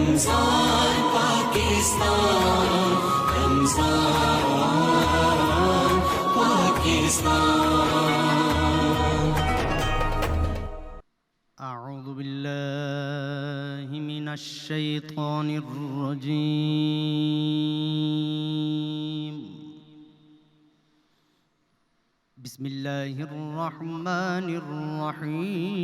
رمضان پاکستان، رمضان پاکستان. اعوذ باللہ من الشیطان الرجیم. بسم اللہ الرحمن الرحیم.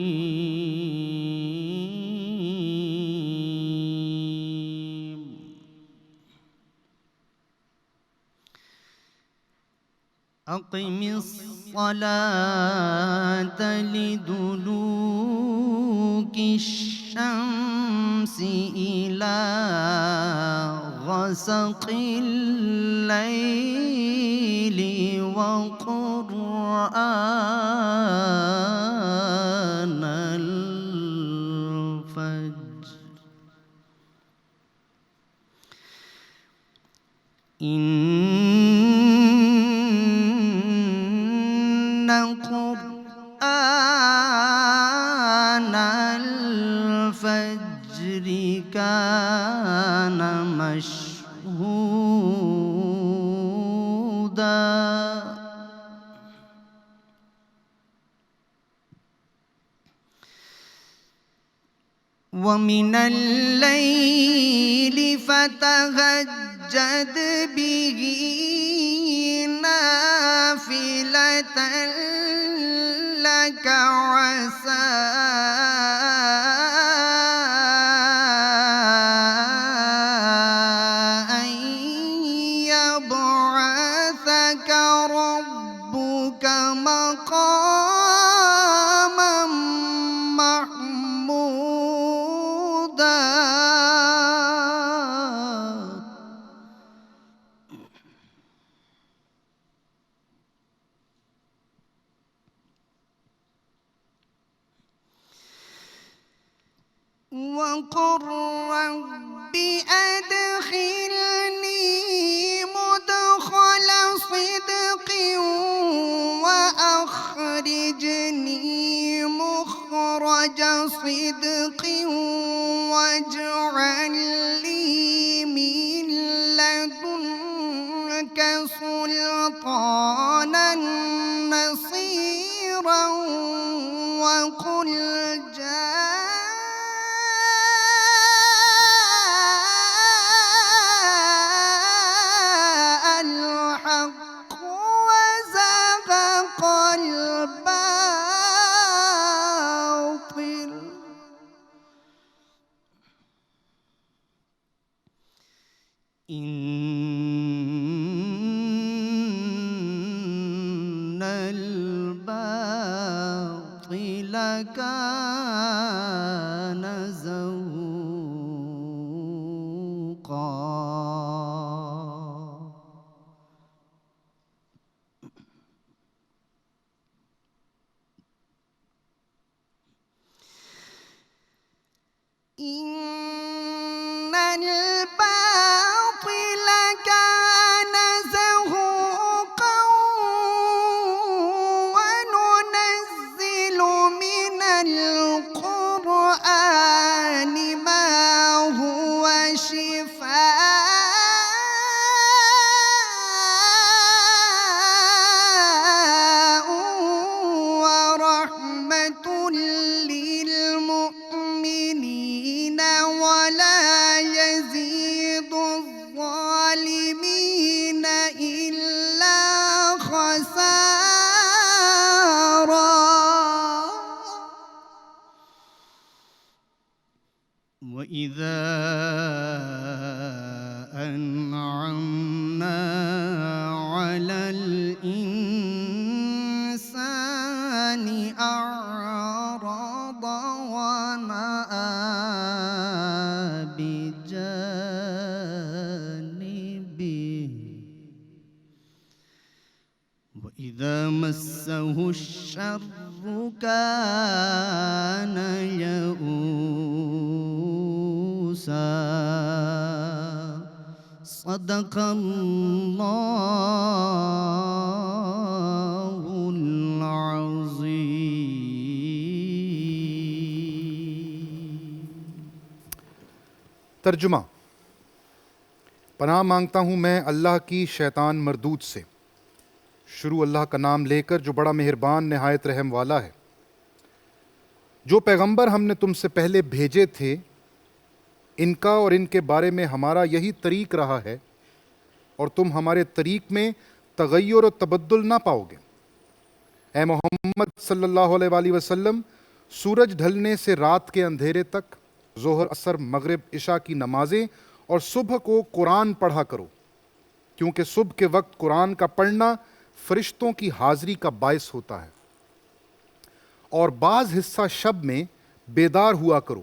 اقم الصلاة لدلوک الشمس إلى غسق الليل وقرآن الفجر إن قرآن الفجر كان مشهودا. ومن الليل فتهجد به نافلة لك عسى أن يبعثك ربك مقاما محمودا. وقل رب أدخلني مدخل صدق وأخرجني مخرج صدق واجعل لي من لدنك سلطانا نصيرا. وقل إن الباطل كان زهوقا. إن الباطل كان زهوقا وننزل من القرآن ما هو شفاء ورحمة للمؤمنين ولا يزيد الظالمين إلا خسارا. وإذا أنعمنا على الإنسان أعرض ونأى بجانبه وإذا مسه الشر كان يئوسا. صدق الله العظيم. ترجمہ. پناہ مانگتا ہوں میں اللہ کی شیطان مردود سے. شروع اللہ کا نام لے کر جو بڑا مہربان نہایت رحم والا ہے. جو پیغمبر ہم نے تم سے پہلے بھیجے تھے ان کا اور ان کے بارے میں ہمارا یہی طریق رہا ہے اور تم ہمارے طریق میں تغیر و تبدل نہ پاؤ گے. اے محمد صلی اللہ علیہ وآلہ وسلم، سورج ڈھلنے سے رات کے اندھیرے تک ظہر، عصر، مغرب، عشاء کی نمازیں اور صبح کو قرآن پڑھا کرو، کیونکہ صبح کے وقت قرآن کا پڑھنا فرشتوں کی حاضری کا باعث ہوتا ہے. اور بعض حصہ شب میں بیدار ہوا کرو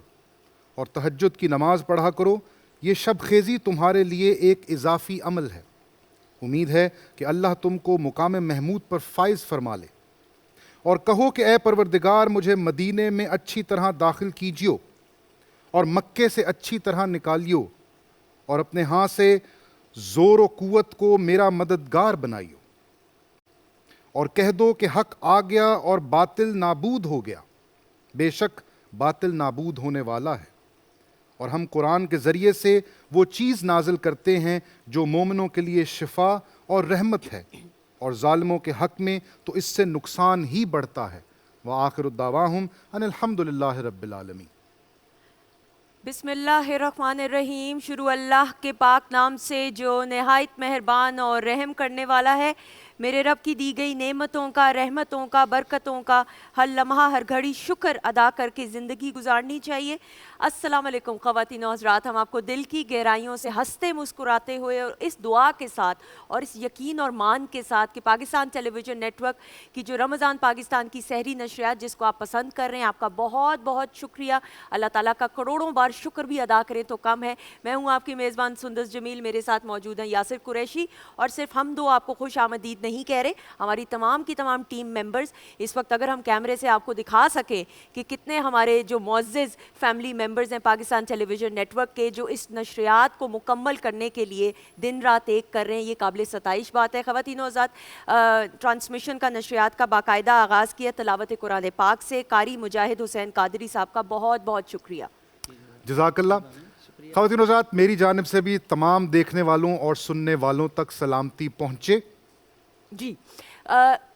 اور تہجد کی نماز پڑھا کرو. یہ شب خیزی تمہارے لیے ایک اضافی عمل ہے. امید ہے کہ اللہ تم کو مقام محمود پر فائز فرما لے. اور کہو کہ اے پروردگار، مجھے مدینے میں اچھی طرح داخل کیجیو اور مکے سے اچھی طرح نکالیو اور اپنے ہاں سے زور و قوت کو میرا مددگار بنائیو. اور کہہ دو کہ حق آ گیا اور باطل نابود ہو گیا. بے شک باطل نابود ہونے والا ہے. اور ہم قرآن کے ذریعے سے وہ چیز نازل کرتے ہیں جو مومنوں کے لیے شفا اور رحمت ہے، اور ظالموں کے حق میں تو اس سے نقصان ہی بڑھتا ہے. وآخر الدعواہم ان الحمد للہ رب العالمین. بسم اللہ الرحمن الرحیم. شروع اللہ کے پاک نام سے جو نہایت مہربان اور رحم کرنے والا ہے. میرے رب کی دی گئی نعمتوں کا، رحمتوں کا، برکتوں کا ہر لمحہ ہر گھڑی شکر ادا کر کے زندگی گزارنی چاہیے. السلام علیکم خواتین و حضرات. ہم آپ کو دل کی گہرائیوں سے ہنستے مسکراتے ہوئے اور اس دعا کے ساتھ اور اس یقین اور مان کے ساتھ کہ پاکستان ٹیلی ویژن نیٹ ورک کی جو رمضان پاکستان کی سحری نشریات جس کو آپ پسند کر رہے ہیں، آپ کا بہت بہت شکریہ. اللہ تعالیٰ کا کروڑوں بار شکر بھی ادا کریں تو کم ہے. میں ہوں آپ کی میزبان سندس جمیل. میرے ساتھ موجود ہیں یاسر قریشی. اور صرف ہم دو آپ کو خوش آمدید نہیں کہہ رہے، ہماری تمام کی تمام ٹیم ممبرز. اس وقت اگر ہم کیمرے سے آپ کو دکھا سکیں کہ کتنے ہمارے جو معزز فیملی ممبرز ہیں پاکستان ٹیلی ویژن نیٹ ورک کے، جو اس نشریات کو مکمل کرنے کے لیے دن رات ایک کر رہے ہیں، یہ قابل ستائش بات ہے. خواتین و حضرات، ٹرانسمیشن کا نشریات کا باقاعدہ آغاز کیا تلاوت قرآن پاک سے. قاری مجاہد حسین قادری صاحب کا بہت بہت شکریہ. جزاک اللہ. خواتین و حضرات، میری جانب سے بھی تمام دیکھنے والوں اور سننے والوں تک سلامتی پہنچے. جی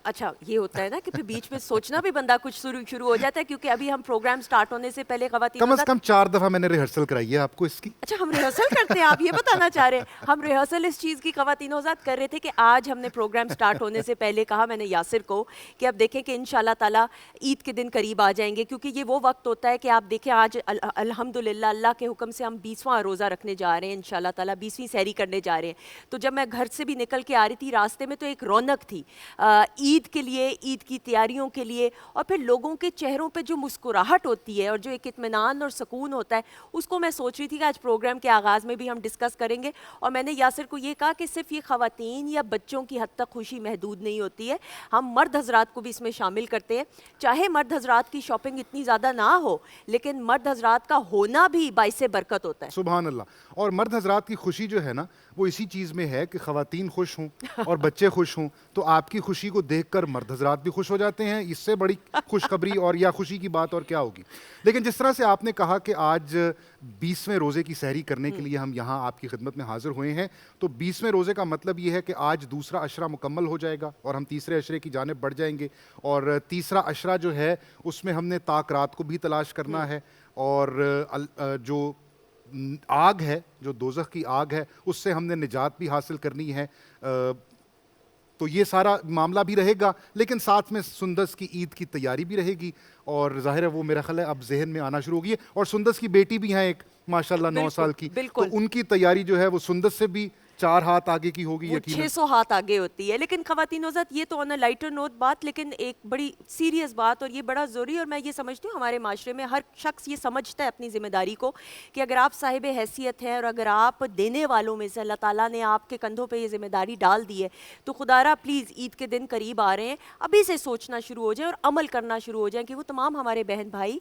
اچھا، یہ ہوتا ہے نا کہ پھر بیچ میں سوچنا بھی بندہ کچھ شروع ہو جاتا ہے، کیونکہ ابھی ہم پروگرام سٹارٹ ہونے سے پہلے خواتین کم از کم 4 دفعہ میں نے ریہرسل کرائی ہے آپ کو اس کی. اچھا، ہم ریہرسل کرتے ہیں، آپ یہ بتانا چاہ رہے ہیں؟ ہم ریہرسل اس چیز کی خواتین و حضرات کر رہے تھے کہ آج ہم نے پروگرام سٹارٹ ہونے سے پہلے کہا میں نے یاسر کو کہ اب دیکھیں کہ انشاءاللہ تعالیٰ عید کے دن قریب آ جائیں گے، کیونکہ یہ وہ وقت ہوتا ہے کہ آپ دیکھیں آج الحمدللہ اللہ کے حکم سے ہم 20واں روزہ رکھنے جا رہے ہیں انشاءاللہ تعالیٰ، 20ویں سحری کرنے جا رہے ہیں. تو جب میں گھر سے بھی نکل کے آ رہی تھی راستے میں تو ایک رونق تھی عید کے لیے، عید کی تیاریوں کے لیے، اور پھر لوگوں کے چہروں پہ جو مسکراہٹ ہوتی ہے اور جو ایک اطمینان اور سکون ہوتا ہے، اس کو میں سوچ رہی تھی کہ آج پروگرام کے آغاز میں بھی ہم ڈسکس کریں گے. اور میں نے یاسر کو یہ کہا کہ صرف یہ خواتین یا بچوں کی حد تک خوشی محدود نہیں ہوتی ہے، ہم مرد حضرات کو بھی اس میں شامل کرتے ہیں. چاہے مرد حضرات کی شاپنگ اتنی زیادہ نہ ہو، لیکن مرد حضرات کا ہونا بھی باعث برکت ہوتا ہے. سبحان اللہ. اور مرد حضرات کی خوشی جو ہے نا، وہ اسی چیز میں ہے کہ خواتین خوش ہوں اور بچے خوش ہوں، تو آپ کی خوشی کو دیکھ کر مرد حضرات بھی خوش ہو جاتے ہیں. اس سے بڑی خوشخبری اور یا خوشی کی بات اور کیا ہوگی. لیکن جس طرح سے آپ نے کہا کہ آج 20ویں روزے کی سحری کرنے کے لیے ہم یہاں آپ کی خدمت میں حاضر ہوئے ہیں، تو 20ویں روزے کا مطلب یہ ہے کہ آج دوسرا عشرہ مکمل ہو جائے گا اور ہم تیسرے عشرے کی جانب بڑھ جائیں گے. اور تیسرا عشرہ جو ہے اس میں ہم نے طاق رات کو بھی تلاش کرنا ہے، اور جو آگ ہے، جو دوزخ کی آگ ہے، اس سے ہم نے نجات بھی حاصل کرنی ہے. تو یہ سارا معاملہ بھی رہے گا، لیکن ساتھ میں سندس کی عید کی تیاری بھی رہے گی. اور ظاہر ہے وہ میرا خیال ہے اب ذہن میں آنا شروع ہو گئی ہے. اور سندس کی بیٹی بھی ہیں ایک ماشاءاللہ 9 سال کی، تو ان کی تیاری جو ہے وہ سندس سے بھی 4 ہاتھ آگے کی ہوگی، یقیناً 600 ہاتھ آگے ہوتی ہے. لیکن خواتین و حضرات، یہ تو آن اے لائٹر نوٹ بات، لیکن ایک بڑی سیریس بات اور یہ بڑا ضروری، اور میں یہ سمجھتی ہوں ہمارے معاشرے میں ہر شخص یہ سمجھتا ہے اپنی ذمہ داری کو کہ اگر آپ صاحب حیثیت ہیں اور اگر آپ دینے والوں میں سے اللہ تعالیٰ نے آپ کے کندھوں پہ یہ ذمہ داری ڈال دی ہے، تو خدا را پلیز عید کے دن قریب آ رہے ہیں، ابھی سے سوچنا شروع ہو جائیں اور عمل کرنا شروع ہو جائیں کہ وہ تمام ہمارے بہن بھائی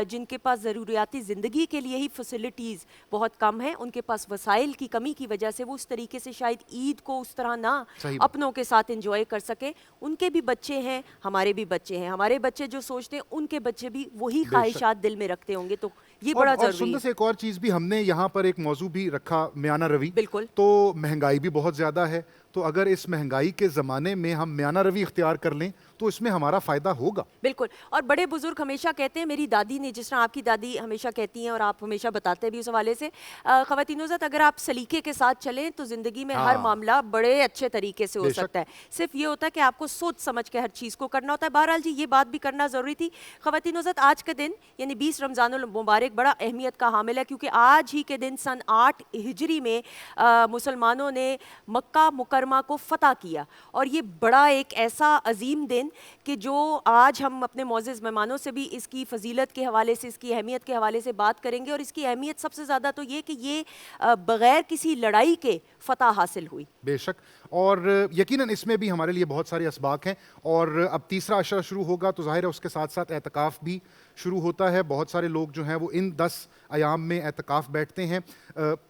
جن کے پاس ضروریاتی زندگی کے لیے ہی فیسلٹیز بہت کم ہیں، ان کے پاس وسائل کی کمی کی وجہ سے وہ اس طریقے سے شاید عید کو اس طرح نہ صحیح بات۔ اپنوں کے ساتھ انجوائے کر سکیں. ان کے بھی بچے ہیں, ہمارے بھی بچے ہیں, ہمارے بچے جو سوچتے ہیں ان کے بچے بھی وہی خواہشات دل میں رکھتے ہوں گے, تو یہ بڑا اور ضروری سندس ہے. سے ایک اور چیز بھی ہم نے یہاں پر ایک موضوع بھی رکھا میانہ روی. بالکل. تو مہنگائی بھی بہت زیادہ ہے, تو اگر اس مہنگائی کے زمانے میں ہم میانہ روی اختیار کر لیں تو اس میں ہمارا فائدہ ہوگا. بالکل. اور بڑے بزرگ ہمیشہ کہتے ہیں, میری دادی نے, جس طرح آپ کی دادی ہمیشہ کہتی ہیں اور آپ ہمیشہ بتاتے بھی اس حوالے سے, خواتین حضرات اگر آپ سلیقے کے ساتھ چلیں تو زندگی میں ہر معاملہ بڑے اچھے طریقے سے ہو سکتا ہے. صرف یہ ہوتا ہے کہ آپ کو سوچ سمجھ کے ہر چیز کو کرنا ہوتا ہے. بہرحال جی یہ بات بھی کرنا ضروری تھی. خواتین حضرات آج کا دن یعنی 20 رمضان المبارک بڑا اہمیت کا حامل ہے, کیونکہ آج ہی کے دن سن 8 ہجری میں مسلمانوں نے مکہ مکرمہ کو فتح کیا. اور یہ بڑا ایک ایسا عظیم دن کہ جو آج ہم اپنے معزز مہمانوں سے بھی اس کی فضیلت کے حوالے سے, اس کی اہمیت کے حوالے سے بات کریں گے. اور اس کی اہمیت سب سے زیادہ تو یہ کہ یہ بغیر کسی لڑائی کے فتح حاصل ہوئی. بے شک, اور یقیناً اس میں بھی ہمارے لیے بہت سارے اسباق ہیں. اور اب تیسرا عشرہ شروع ہوگا تو ظاہر ہے اس کے ساتھ ساتھ اعتکاف بھی شروع ہوتا ہے. بہت سارے لوگ جو ہیں وہ ان 10 ایام میں اعتکاف بیٹھتے ہیں.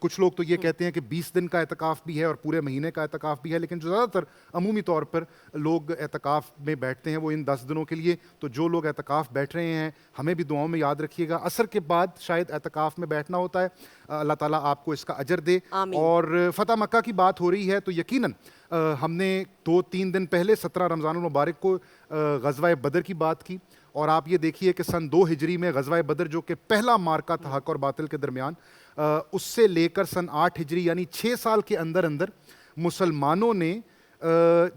کچھ لوگ تو یہ کہتے ہیں کہ 20 دن کا اعتکاف بھی ہے اور پورے مہینے کا اعتکاف بھی ہے, لیکن جو زیادہ تر عمومی طور پر لوگ اعتکاف میں بیٹھتے ہیں وہ ان 10 دنوں کے لیے. تو جو لوگ اعتکاف بیٹھ رہے ہیں ہمیں بھی دعاؤں میں یاد رکھیے گا. عصر کے بعد شاید اعتکاف میں بیٹھنا ہوتا ہے. اللہ تعالیٰ آپ کو اس کا اجر دے. اور فتح مکہ کی بات ہو رہی ہے تو یقیناً ہم نے 2-3 دن پہلے 17 رمضان المبارک کو غزوہ بدر کی بات کی. اور آپ یہ دیکھیے کہ سن 2 ہجری میں غزوہ بدر جو کہ پہلا مارکہ تھا حق اور باطل کے درمیان, اس سے لے کر سن 8 ہجری یعنی 6 سال کے اندر اندر مسلمانوں نے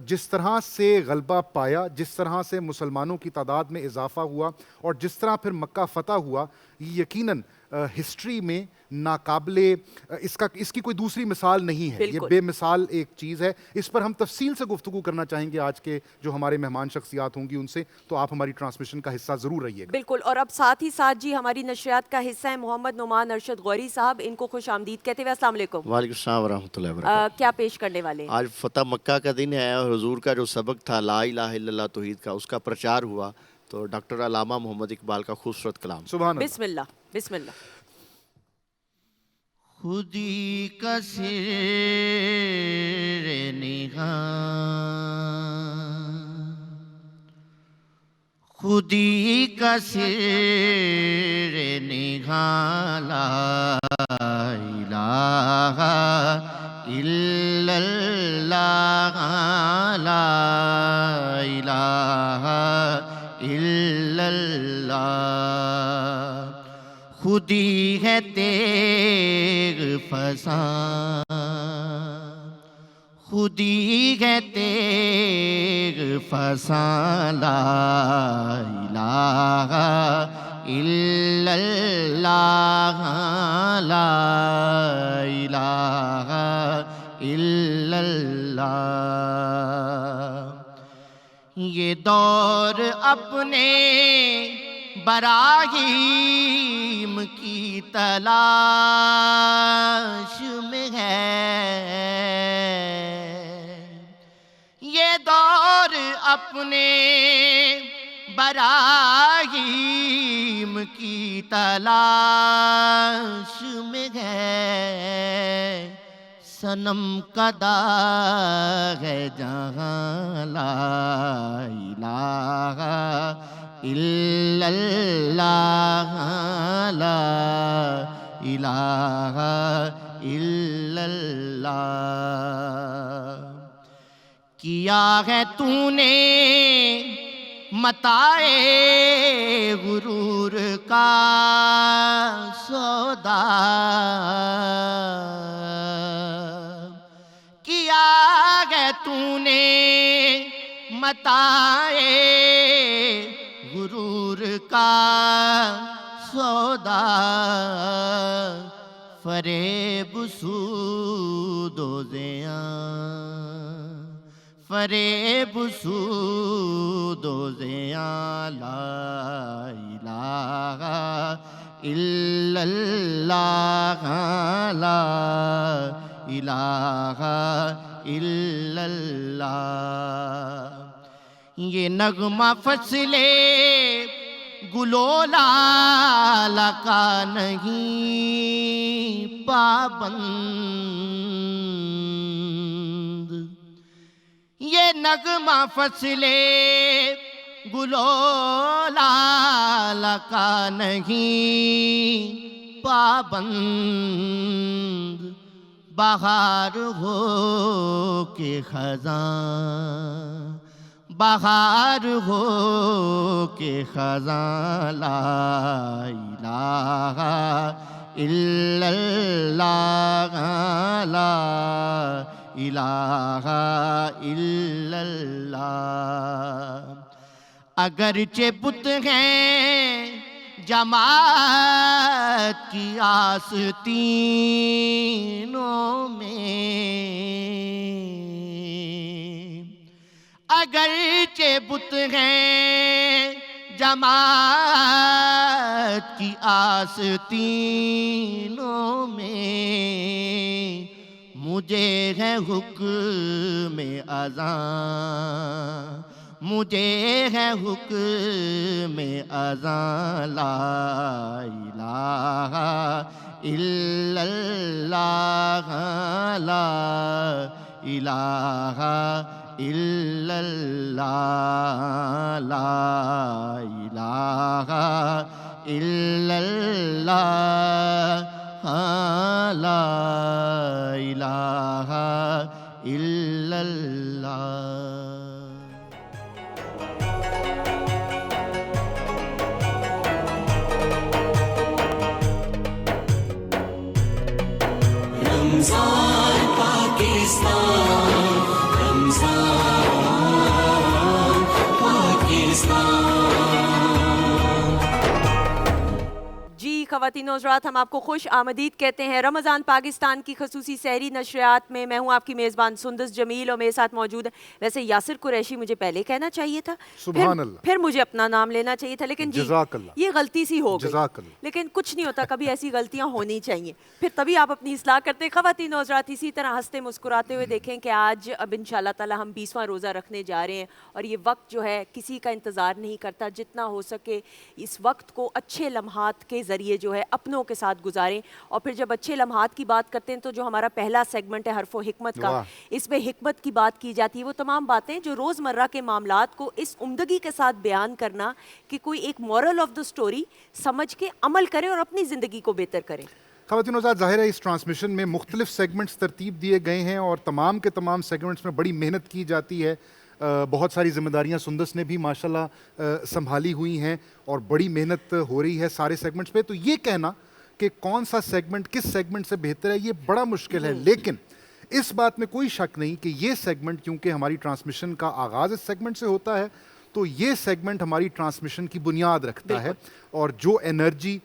جس طرح سے غلبہ پایا, جس طرح سے مسلمانوں کی تعداد میں اضافہ ہوا اور جس طرح پھر مکہ فتح ہوا, یقیناً ہسٹری میں ناقابل اس کی کوئی دوسری مثال نہیں ہے. یہ بے مثال ایک چیز ہے. اس پر ہم تفصیل سے گفتگو کرنا چاہیں گے آج کے جو ہمارے مہمان شخصیات ہوں گی ان سے, تو آپ ہماری ٹرانسمیشن کا حصہ ضرور رہیے گا. بالکل. اور اب ساتھ ہی ساتھ جی ہماری نشریات کا حصہ ہیں محمد نعمان ارشد غوری صاحب, ان کو خوش آمدید کہتے ہوئے السلام علیکم. وعلیکم السلام ورحمۃ اللہ وبرکاتہ. کیا پیش کرنے والے ہیں؟ آج فتح مکہ کا دن ہے اور حضور کا جو سبق تھا لا الہ الا اللہ توحید کا, اس کا پرچار ہوا. تو ڈاکٹر علامہ محمد اقبال کا خوبصورت کلام. سبحان اللہ. بسم اللہ بسم اللہ. خودی کا سر نگاہ, خودی کا سر نگاہ, لا الہ الا اللہ, لا الہ الا اللہ. خودی ہے تیغ فسان, خودی ہے تیغ فسان, لا الہ الا اللہ, لا الہ الا اللہ. یہ دور اپنے براہیم کی تلاش میں ہے, یہ دور اپنے براہیم کی تلاش میں ہے. صنم کا داغ ہے جہاں, لا الہ الا اللہ, لا الہ الا اللہ. کیا ہے تو نے متاع غرور کا سودا, کیا ہے تو نے متاع غرور کا سودا. فریب سود و زیاں, فریب سود و زیاں, لا الہ الا اللہ, لا الہ الا اللہ. یہ نغمہ فصل گلو لال کا نہیں پابند, نغمہ فصلے گلو لال کا نہیں پابند، بہار ہو کے خزاں، بہار ہو کے خزاں، لا الہ الا اللہ، لا الہ الا اللہ۔ اگرچہ بت ہیں جماعت کی آستینوں میں، اگرچہ بت ہیں جماعت کی آستینوں میں، مجھے ہے حکم اذاں، مجھے ہے حکم اذاں، لا الہ الا اللہ، لا الہ الا اللہ، لا الہ الا اللہ، لا الہ الا اللہ۔ رمضان پاکستان، رمضان پاکستان۔ جی خواتین و حضرات، ہم آپ کو خوش آمدید کہتے ہیں رمضان پاکستان کی خصوصی سحری نشریات میں۔ میں ہوں آپ کی میزبان سندس جمیل اور میرے ساتھ موجود ہے، ویسے یاسر قریشی مجھے پہلے کہنا چاہیے تھا، سبحان اللہ، پھر مجھے اپنا نام لینا چاہیے تھا، لیکن جی جزاک اللہ، یہ غلطی سی ہو جزاک گئی، اللہ۔ لیکن کچھ نہیں ہوتا، کبھی ایسی غلطیاں ہونی چاہیے، پھر تبھی آپ اپنی اصلاح کرتے ہیں۔ خواتین و حضرات، اسی طرح ہنستے مسکراتے ہوئے دیکھیں کہ آج اب انشاءاللہ تعالی ہم 20واں روزہ رکھنے جا رہے ہیں، اور یہ وقت جو ہے کسی کا انتظار نہیں کرتا، جتنا ہو سکے اس وقت کو اچھے لمحات کے ذریعے جو ہے اپنوں کے ساتھ گزاریں۔ اور پھر جب اچھے لمحات کی بات کرتے ہیں تو جو ہمارا پہلا سیگمنٹ ہے حرف و حکمت کا، اس میں حکمت کی بات کی جاتی ہے، وہ تمام باتیں جو روزمرہ کے معاملات کو اس عمدگی کے ساتھ بیان کرنا کہ کوئی ایک مورل آف دا سٹوری سمجھ کے عمل کرے اور اپنی زندگی کو بہتر کرے۔ خواتین و حضرات، ظاہر ہے اس ٹرانسمیشن میں مختلف سیگمنٹس ترتیب دیے گئے ہیں اور تمام کے تمام سیگمنٹس میں بڑی محنت کی جاتی ہے۔ بہت ساری ذمہ داریاں سندس نے بھی ماشاءاللہ سنبھالی ہوئی ہیں اور بڑی محنت ہو رہی ہے سارے سیگمنٹس پہ۔ تو یہ کہنا کہ کون سا سیگمنٹ کس سیگمنٹ سے بہتر ہے یہ بڑا مشکل ہے، لیکن اس بات میں کوئی شک نہیں کہ یہ سیگمنٹ، کیونکہ ہماری ٹرانسمیشن کا آغاز اس سیگمنٹ سے ہوتا ہے، تو یہ سیگمنٹ ہماری ٹرانسمیشن کی بنیاد رکھتا ہے، اور جو انرجی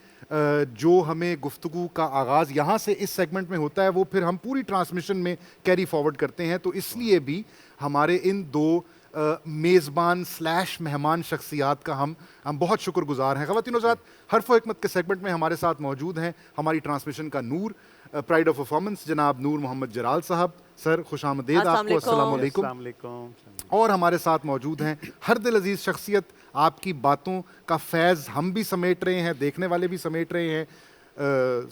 جو ہمیں گفتگو کا آغاز یہاں سے اس سیگمنٹ میں ہوتا ہے وہ پھر ہم پوری ٹرانسمیشن میں کیری فارورڈ کرتے ہیں۔ تو اس لیے بھی ہمارے ان دو میزبان / مہمان شخصیات کا ہم بہت شکر گزار ہیں۔ خواتین و حضرات، حرف و حکمت کے سیگمنٹ میں ہمارے ساتھ موجود ہیں ہماری ٹرانسمیشن کا نور، پرائڈ آف پرفارمنس، جناب نور محمد جلال صاحب۔ سر خوش آمدید آپ کو، السلام علیکم۔ اور ہمارے ساتھ موجود ہیں ہر دل عزیز شخصیت، آپ کی باتوں کا فیض ہم بھی سمیٹ رہے ہیں، دیکھنے والے بھی سمیٹ رہے ہیں،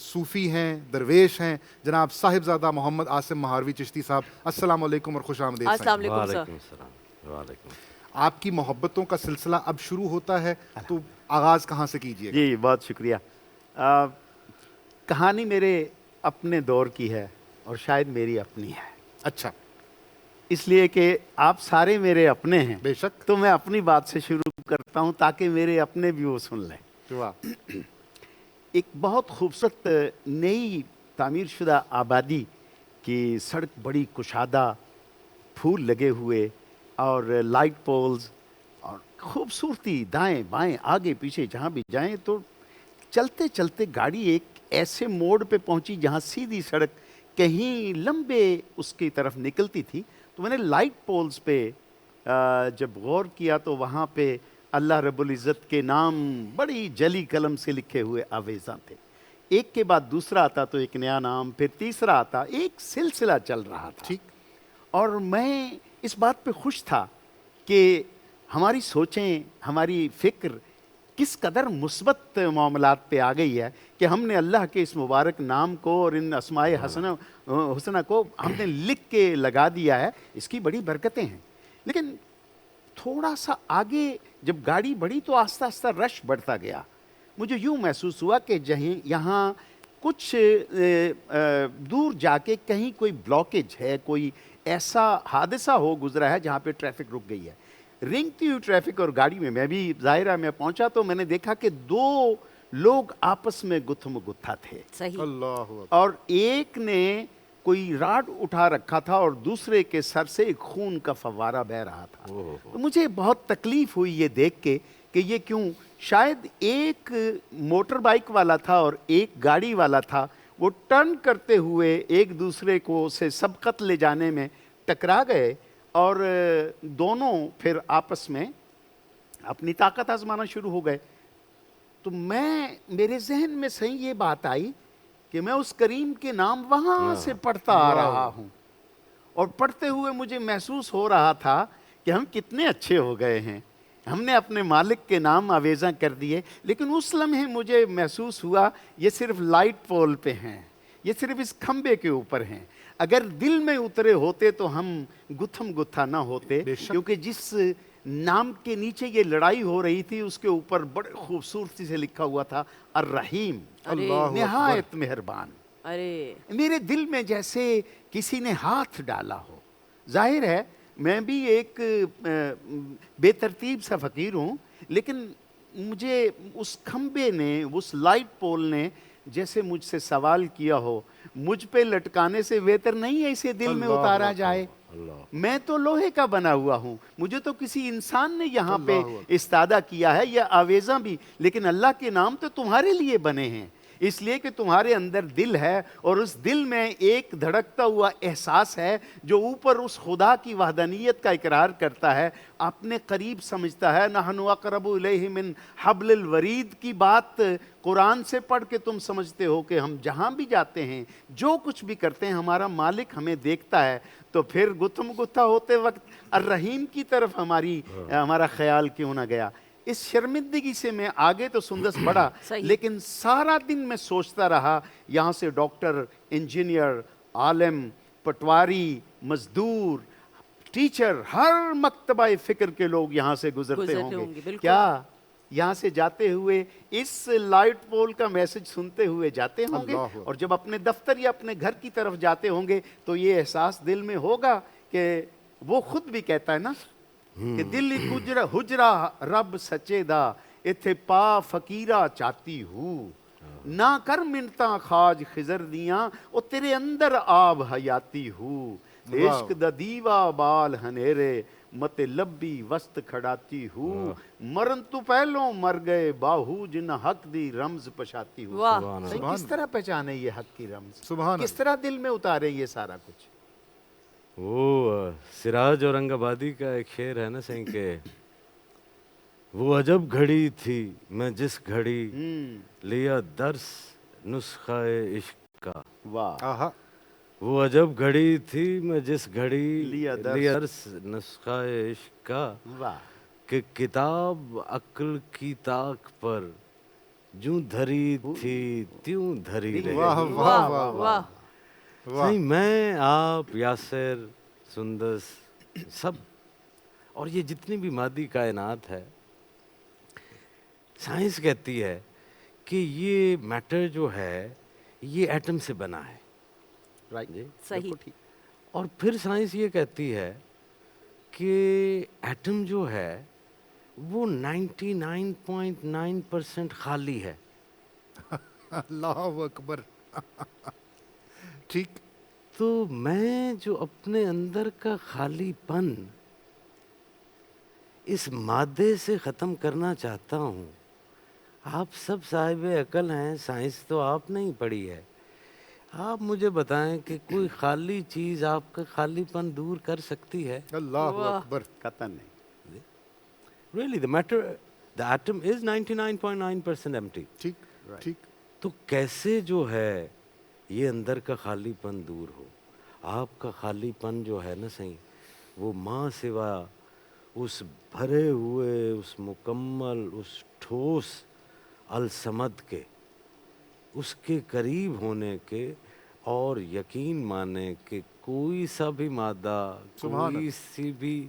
صوفی ہیں، درویش ہیں، جناب صاحبزادہ محمد عاصم مہاروی چشتی صاحب۔ السلام علیکم اور خوش آمدید۔ السلام علیکم سر۔ آپ کی محبتوں کا سلسلہ اب شروع ہوتا ہے، تو آغاز کہاں سے کیجیے گا؟ جی بہت شکریہ۔ کہانی میرے اپنے دور کی ہے اور شاید میری اپنی ہے، اچھا، اس لیے کہ آپ سارے میرے اپنے ہیں، بے شک، تو میں اپنی بات سے شروع کرتا ہوں تاکہ میرے اپنے بھی وہ سن لیں۔ واہ، ایک بہت خوبصورت نئی تعمیر شدہ آبادی کی سڑک، بڑی کشادہ، پھول لگے ہوئے اور لائٹ پولز اور خوبصورتی، دائیں بائیں آگے پیچھے جہاں بھی جائیں، تو چلتے چلتے گاڑی ایک ایسے موڑ پہ پہنچی جہاں سیدھی سڑک کہیں لمبے اس کی طرف نکلتی تھی۔ تو میں نے لائٹ پولز پہ جب غور کیا تو وہاں پہ اللہ رب العزت کے نام بڑی جلی قلم سے لکھے ہوئے آویزاں تھے، ایک کے بعد دوسرا آتا تو ایک نیا نام، پھر تیسرا آتا، ایک سلسلہ چل رہا تھا۔ ٹھیک، اور میں اس بات پہ خوش تھا کہ ہماری سوچیں، ہماری فکر کس قدر مثبت معاملات پہ آ گئی ہے کہ ہم نے اللہ کے اس مبارک نام کو اور ان اسماء حسنہ کو ہم نے لکھ کے لگا دیا ہے۔ اس کی بڑی برکتیں ہیں، لیکن تھوڑا سا آگے جب گاڑی بڑھی تو آہستہ آہستہ رش بڑھتا گیا. مجھے یوں محسوس ہوا کہ یہاں کچھ دور جا کے کہیں کوئی بلاکیج ہے, کوئی ایسا حادثہ ہو گزرا ہے جہاں پہ ٹریفک رک گئی ہے. رنگتی ہوئی ٹریفک اور گاڑی میں بھی ظاہرہ میں پہنچا تو میں نے دیکھا کہ 2 لوگ آپس میں گتھم گتھا تھے. صحیح. اللہ اور ایک نے کوئی راڈ اٹھا رکھا تھا اور دوسرے کے سر سے ایک خون کا فوارہ بہ رہا تھا. تو مجھے بہت تکلیف ہوئی یہ دیکھ کے کہ یہ کیوں. شاید ایک موٹر بائک والا تھا اور ایک گاڑی والا تھا, وہ ٹرن کرتے ہوئے ایک دوسرے کو سے سبقت لے جانے میں ٹکرا گئے اور دونوں پھر آپس میں اپنی طاقت آزمانا شروع ہو گئے. تو میرے ذہن میں صحیح یہ بات آئی کہ میں اس کریم کے نام وہاں سے پڑھتا آ رہا ہوں, اور پڑھتے ہوئے مجھے محسوس ہو رہا تھا کہ ہم کتنے اچھے ہو گئے ہیں, ہم نے اپنے مالک کے نام آویزاں کر دیے. لیکن اس لمحے مجھے محسوس ہوا یہ صرف لائٹ پول پہ ہیں, یہ صرف اس کھمبے کے اوپر ہیں. اگر دل میں اترے ہوتے تو ہم گتھم گتھا نہ ہوتے, کیونکہ جس نام کے نیچے یہ لڑائی ہو رہی تھی اس کے اوپر بڑے خوبصورتی سے لکھا ہوا تھا الرحیم, نہایت مہربان. ارے میرے دل میں جیسے کسی نے ہاتھ ڈالا ہو. ظاہر ہے میں بھی ایک بے ترتیب سا فقیر ہوں, لیکن مجھے اس کھمبے نے, اس لائٹ پول نے جیسے مجھ سے سوال کیا ہو, مجھ پہ لٹکانے سے بہتر نہیں ہے اسے دل میں اتارا جائے. میں تو لوہے کا بنا ہوا ہوں, مجھے تو کسی انسان نے یہاں پہ استادہ کیا ہے یا آویزاں بھی, لیکن اللہ کے نام تو تمہارے لیے بنے ہیں, اس لیے کہ تمہارے اندر دل ہے اور اس دل میں ایک دھڑکتا ہوا احساس ہے جو اوپر اس خدا کی وحدانیت کا اقرار کرتا ہے, اپنے قریب سمجھتا ہے. نحن اقرب الیہ من حبل الورید کی بات قرآن سے پڑھ کے تم سمجھتے ہو کہ ہم جہاں بھی جاتے ہیں, جو کچھ بھی کرتے ہیں, ہمارا مالک ہمیں دیکھتا ہے. تو پھر گتھم گتھا ہوتے وقت الرحیم کی طرف ہمارا خیال کیوں نہ گیا. اس شرمندگی سے میں آگے تو سندس بڑھا, لیکن سارا دن میں سوچتا رہا یہاں سے ڈاکٹر, انجینئر, عالم, پٹواری, مزدور, ٹیچر, ہر مکتبہ فکر کے لوگ یہاں سے گزرتے ہوں گے. کیا یہاں سے جاتے ہوئے اس لائٹ پول کا میسج سنتے ہوئے جاتے ہوں گے, اور جب اپنے دفتر یا اپنے گھر کی طرف جاتے ہوں گے تو یہ احساس دل میں ہوگا کہ وہ خود بھی کہتا ہے نا کہ دل حجرا رب سچے دا, اتھے پا فقیرہ چاہتی ہوں, نہ کر منتا خاج خضر دیاں, او تیرے اندر آب حیاتی ہوں. عشق دا دیوا بال ہنیرے, مت لبی وسط کھڑاتی ہوں, مرن تو پہلوں مر گئے باہو, جن حق دی رمز پچھاتی ہوں. کس طرح پہچانے یہ حق کی رمز, کس طرح دل میں اتارے یہ سارا کچھ. وہ سراج اورنگ آبادی کا ایک شعر ہے نا سہیں کہ وہ عجب گھڑی تھی میں جس گھڑی لیا درس نسخہ عشق کا. واہ, وہ عجب گھڑی تھی میں جس گھڑی لیا درس نسخہ عشق کا, کہ کتاب عقل کی طاق پر جوں دھری تھی تیوں دھری رہے. واہ واہ واہ واہ. نہیں, میں, آپ, یاسر, سندس, سب, اور یہ جتنی بھی مادی کائنات ہے, سائنس کہتی ہے کہ یہ میٹر جو ہے یہ ایٹم سے بنا ہے. صحیح. اور پھر سائنس یہ کہتی ہے کہ ایٹم جو ہے وہ 99.9% خالی ہے. اللہ اکبر. ٹھیک. تو میں جو اپنے اندر کا خالی پن اس مادے سے ختم کرنا چاہتا ہوں, آپ سب صاحب عقل ہیں, سائنس تو آپ نے ہی پڑھی ہے, آپ مجھے بتائیں کہ کوئی خالی چیز آپ کا خالی پن دور کر سکتی ہے؟ اللہ اکبر. قطعاً نہیں. Really, the atom is 99.9% empty. ٹھیک ٹھیک. تو کیسے جو ہے یہ اندر کا خالی پن دور ہو؟ آپ کا خالی پن جو ہے نا صحیح, وہ ماں سوا اس بھرے ہوئے, اس مکمل, اس ٹھوس الصمد کے, اس کے قریب ہونے کے, اور یقین مانے کہ کوئی سا بھی مادہ, کوئی سی بھی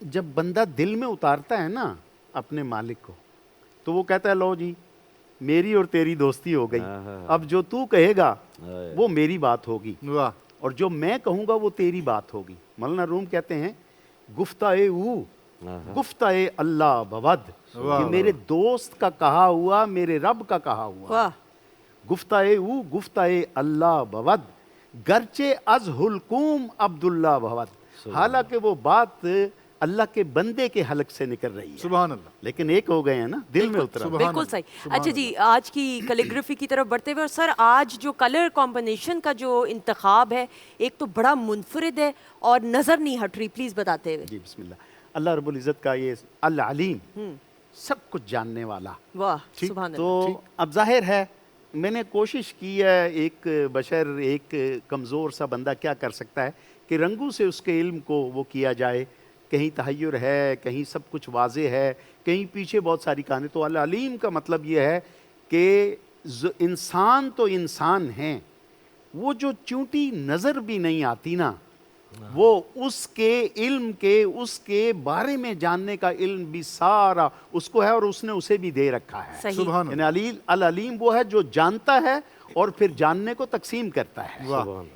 جب بندہ دل میں اتارتا ہے نا اپنے مالک کو تو وہ کہتا ہے لو جی میری اور تیری دوستی ہو گئی, اب جو تو کہے گا وہ میری بات ہوگی واہ اور جو میں کہوں گا وہ تیری بات ہوگی. مولانا روم کہتے ہیں گفتہ او گفتہ اللہ بود, کہ میرے دوست کا کہا ہوا میرے رب کا کہا ہوا. واہ گفتہ او گفتہ اللہ بود گرچہ از حلقوم عبداللہ بود, حالانکہ وہ بات اللہ کے بندے کے حلق سے نکل رہی ہے, سبحان اللہ. لیکن ایک ہو گئے ہیں نا دل میں اترا. بالکل صحیح. اچھا جی, آج کی کیلیگرافی کی طرف بڑھتے ہوئے, اور سر آج جو کلر کمبینیشن کا جو انتخاب ہے ایک تو بڑا منفرد ہے اور نظر نہیں ہٹ رہی, پلیز بتاتے ہوئے. جی بسم اللہ. اللہ رب العزت کا یہ العلیم سب کچھ جاننے والا. واہ سبحان اللہ. تو اب ظاہر ہے میں نے کوشش کی ہے, ایک بشر ایک کمزور سا بندہ کیا کر سکتا ہے کہ رنگوں سے اس کے علم کو وہ کیا جائے, کہیں تحیر ہے, کہیں سب کچھ واضح ہے, کہیں پیچھے بہت ساری کہانی. تو العلیم کا مطلب یہ ہے کہ انسان تو انسان ہیں, وہ جو چونٹی نظر بھی نہیں آتی نا, وہ اس کے علم کے اس کے بارے میں جاننے کا علم بھی سارا اس کو ہے اور اس نے اسے بھی دے رکھا ہے. صحیح. سبحان اللہ. یعنی العلیم وہ ہے جو جانتا ہے اور پھر جاننے کو تقسیم کرتا ہے.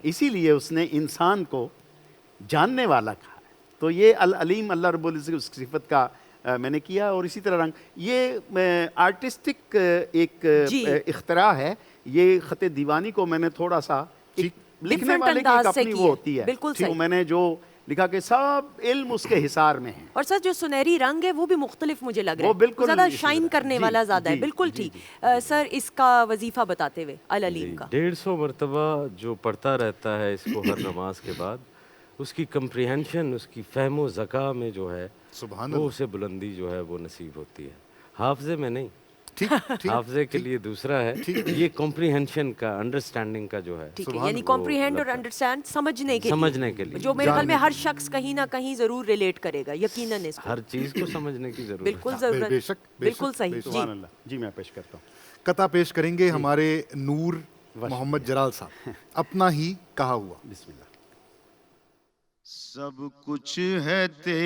اسی لیے اس نے انسان کو جاننے والا کہا ہے. تو یہ العلیم اللہ رب العزت اس صفت کا میں نے کیا. اور اسی طرح رنگ یہ آرٹسٹک ایک اختراع ہے. یہ خط دیوانی کو میں نے تھوڑا سا لکھنے والے کی ایک اپنی وہ ہوتی ہے, بالکل تو میں نے جو لکھا کہ سب علم اس کے حصار میں ہے. اور سر جو سنہری رنگ ہے وہ بھی مختلف مجھے لگ رہا وہ ہے, بالکل زیادہ شائن کرنے والا زیادہ ہے. جی بالکل ٹھیک. سر اس کا وظیفہ بتاتے ہوئے العلیم کا. 150 مرتبہ جو پڑھتا رہتا ہے اس کو ہر نماز کے بعد, اس کی کمپریہنشن, اس کی فہم و ذکا میں جو ہے سبحان وہ اسے بلندی جو ہے وہ نصیب ہوتی ہے. حافظے میں نہیں, حافظے کے لیے دوسرا ہے, یہ کمپریہنشن کا, انڈرسٹینڈنگ کا جو ہے. ٹھیک ہے, یعنی کمپریہینڈ اور انڈرسٹینڈ سمجھنے کے لیے, جو میرے خیال میں ہر شخص کہیں نہ کہیں ضرور ریلیٹ کرے گا یقیناً اس کو. ہر چیز کو سمجھنے کی ضرورت. بالکل ضرورت, بے شک, بالکل صحیح. سبحان اللہ. جی میں پیش کرتا ہوں. قطع پیش کریں گے ہمارے نور محمد جلال صاحب, اپنا ہی کہا ہوا. بسم اللہ. سب کچھ ہے تیرے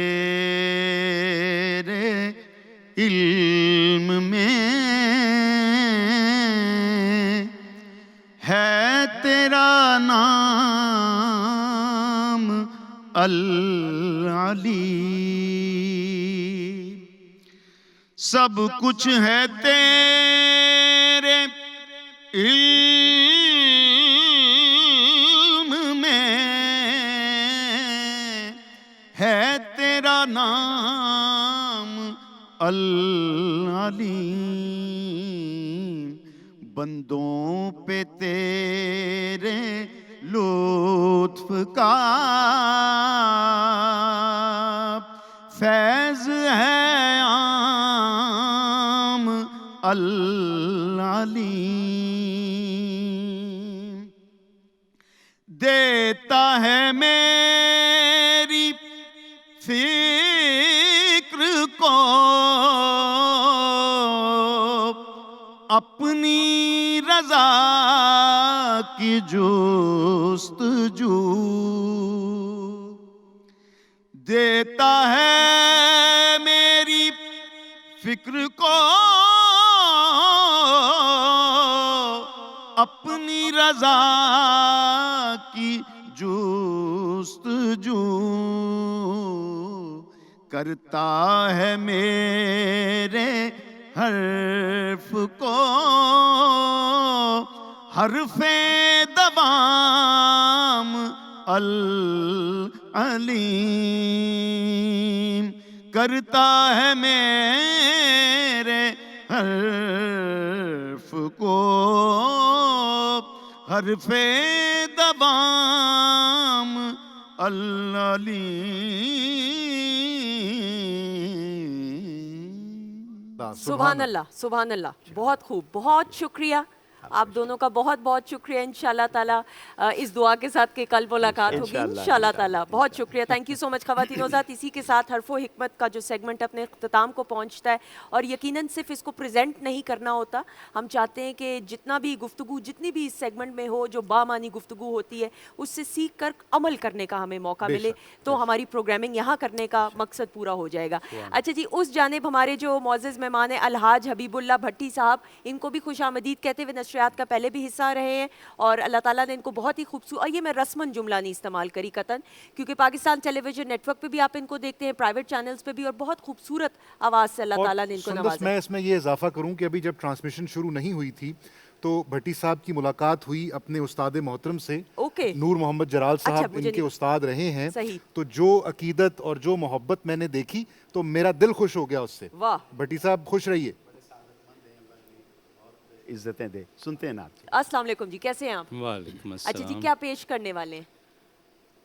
علم میں, ہے تیرا نام العلیم. سب کچھ ہے تیرے علم میں, ہے تیرا نام العلیم. بندوں پہ تیرے لطف کا فیض ہے عام العلیم. دیتا ہے میری فکر کو اپنی رضا کی جستجو, دیتا ہے میری فکر کو اپنی رضا کی جستجو, کرتا ہے میرے حرف کو حرف دوام العلیم. کرتا ہے میرے حرف کو حرف دوام العلیم. سبحان اللہ, سبحان اللہ. بہت خوب, بہت شکریہ. آپ دونوں کا بہت بہت شکریہ. انشاءاللہ تعالیٰ اس دعا کے ساتھ کہ کل ملاقات ہوگی انشاءاللہ تعالیٰ. بہت شکریہ. تھینک یو سو مچ خواتین و حضرات. اسی کے ساتھ حرف و حکمت کا جو سیگمنٹ اپنے اختتام کو پہنچتا ہے, اور یقیناً صرف اس کو پریزنٹ نہیں کرنا ہوتا, ہم چاہتے ہیں کہ جتنا بھی گفتگو جتنی بھی اس سیگمنٹ میں ہو, جو بامانی گفتگو ہوتی ہے, اس سے سیکھ کر عمل کرنے کا ہمیں موقع ملے, تو ہماری پروگرامنگ یہاں کرنے کا مقصد پورا ہو جائے گا. اچھا جی, اس جانب ہمارے جو معزز مہمان ہیں الحاج حبیب اللہ بھٹی صاحب, ان کو بھی خوش آمدید کہتے ہوئے نشریات کا پہلے بھی حصہ رہے ہیں, اور اللہ تعالیٰ نے ان کو بہت ہی خوبصورت, اور یہ میں رسماً جملہ نہیں استعمال کری قطن, کیونکہ پاکستان ٹیلی ویژن نیٹ ورک پہ بھی آپ ان کو دیکھتے ہیں, پرائیویٹ چینلز پہ بھی, اور بہت خوبصورت آواز سے اللہ تعالیٰ نے ان کو نوازا. میں اس میں یہ اضافہ کروں کہ ابھی جب ٹرانسمیشن شروع نہیں ہوئی تھی تو بھٹی صاحب کی ملاقات ہوئی اپنے استاد محترم سے, نور محمد جلال صاحب ان کے استاد رہے ہیں, تو جو عقیدت اور جو محبت میں نے دیکھی تو میرا دل خوش ہو گیا اس سے. بھٹی صاحب خوش رہیے, عزتیں دے. سنتے ہیں نا. السلام علیکم جی, کیسے ہیں آپ؟ وعلیکم السلام. اچھا جی, کیا پیش کرنے والے ہیں؟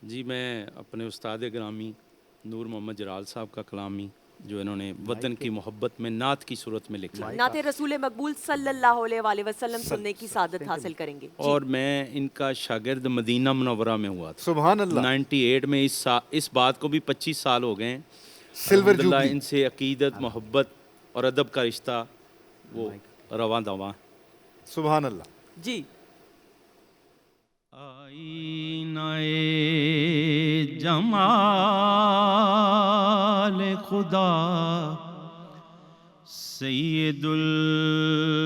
جی میں اپنے استاد گرامی نور محمد جلال صاحب کا کلامی جو انہوں نے وطن کی محبت میں نعت کی صورت میں لکھا ہے, نعت رسول مقبول صلی اللہ علیہ وآلہ وسلم سننے کی سعادت حاصل کریں گے. اور میں ان کا شاگرد مدینہ منورہ میں ہوا تھا. سبحان اللہ. 98 میں اس بات کو بھی 25 سال ہو گئے ہیں. Silver jubilee. ان سے عقیدت, محبت اور ادب کا رشتہ وہ رواں دواں. سبحان اللہ. جی. آئینہ جمال خدا سید البرا,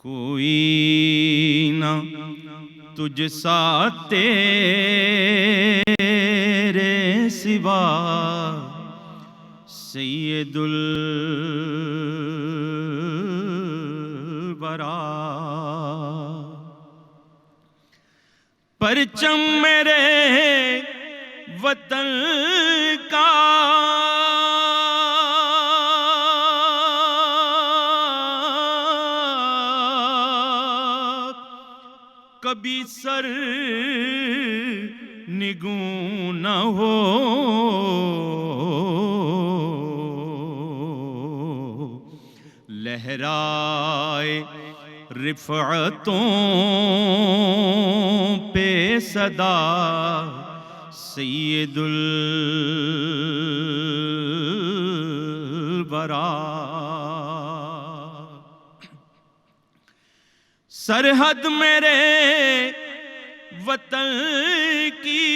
کوئی نہ تجھ سا تیرے سوا سید البرا. پرچم میرے وطن کا کبھی سر نگوں نہ ہو, لہرائے رفعتوں پہ صدا سید البرا. سرحد میرے وطن کی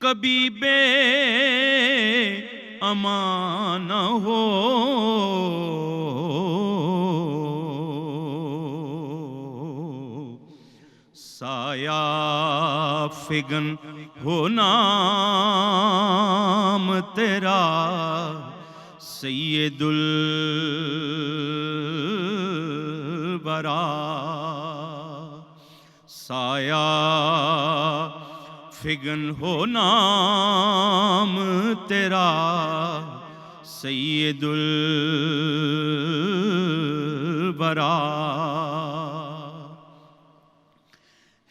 کبھی بے امان ہو, سایہ فگن ہو نام تیرا سید البرا. سایہ فگن ہو نام تیرا سید البرا.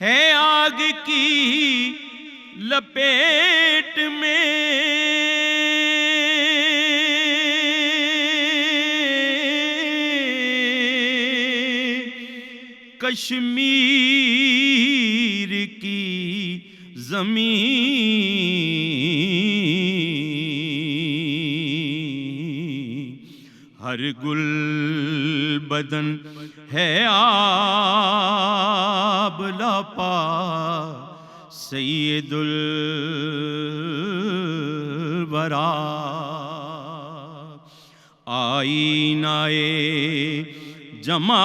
ہے آگ کی لپیٹ میں کشمیر کی زمین, ہر گل بدن ہے آب لاپا سید البرا. آئینہ جمال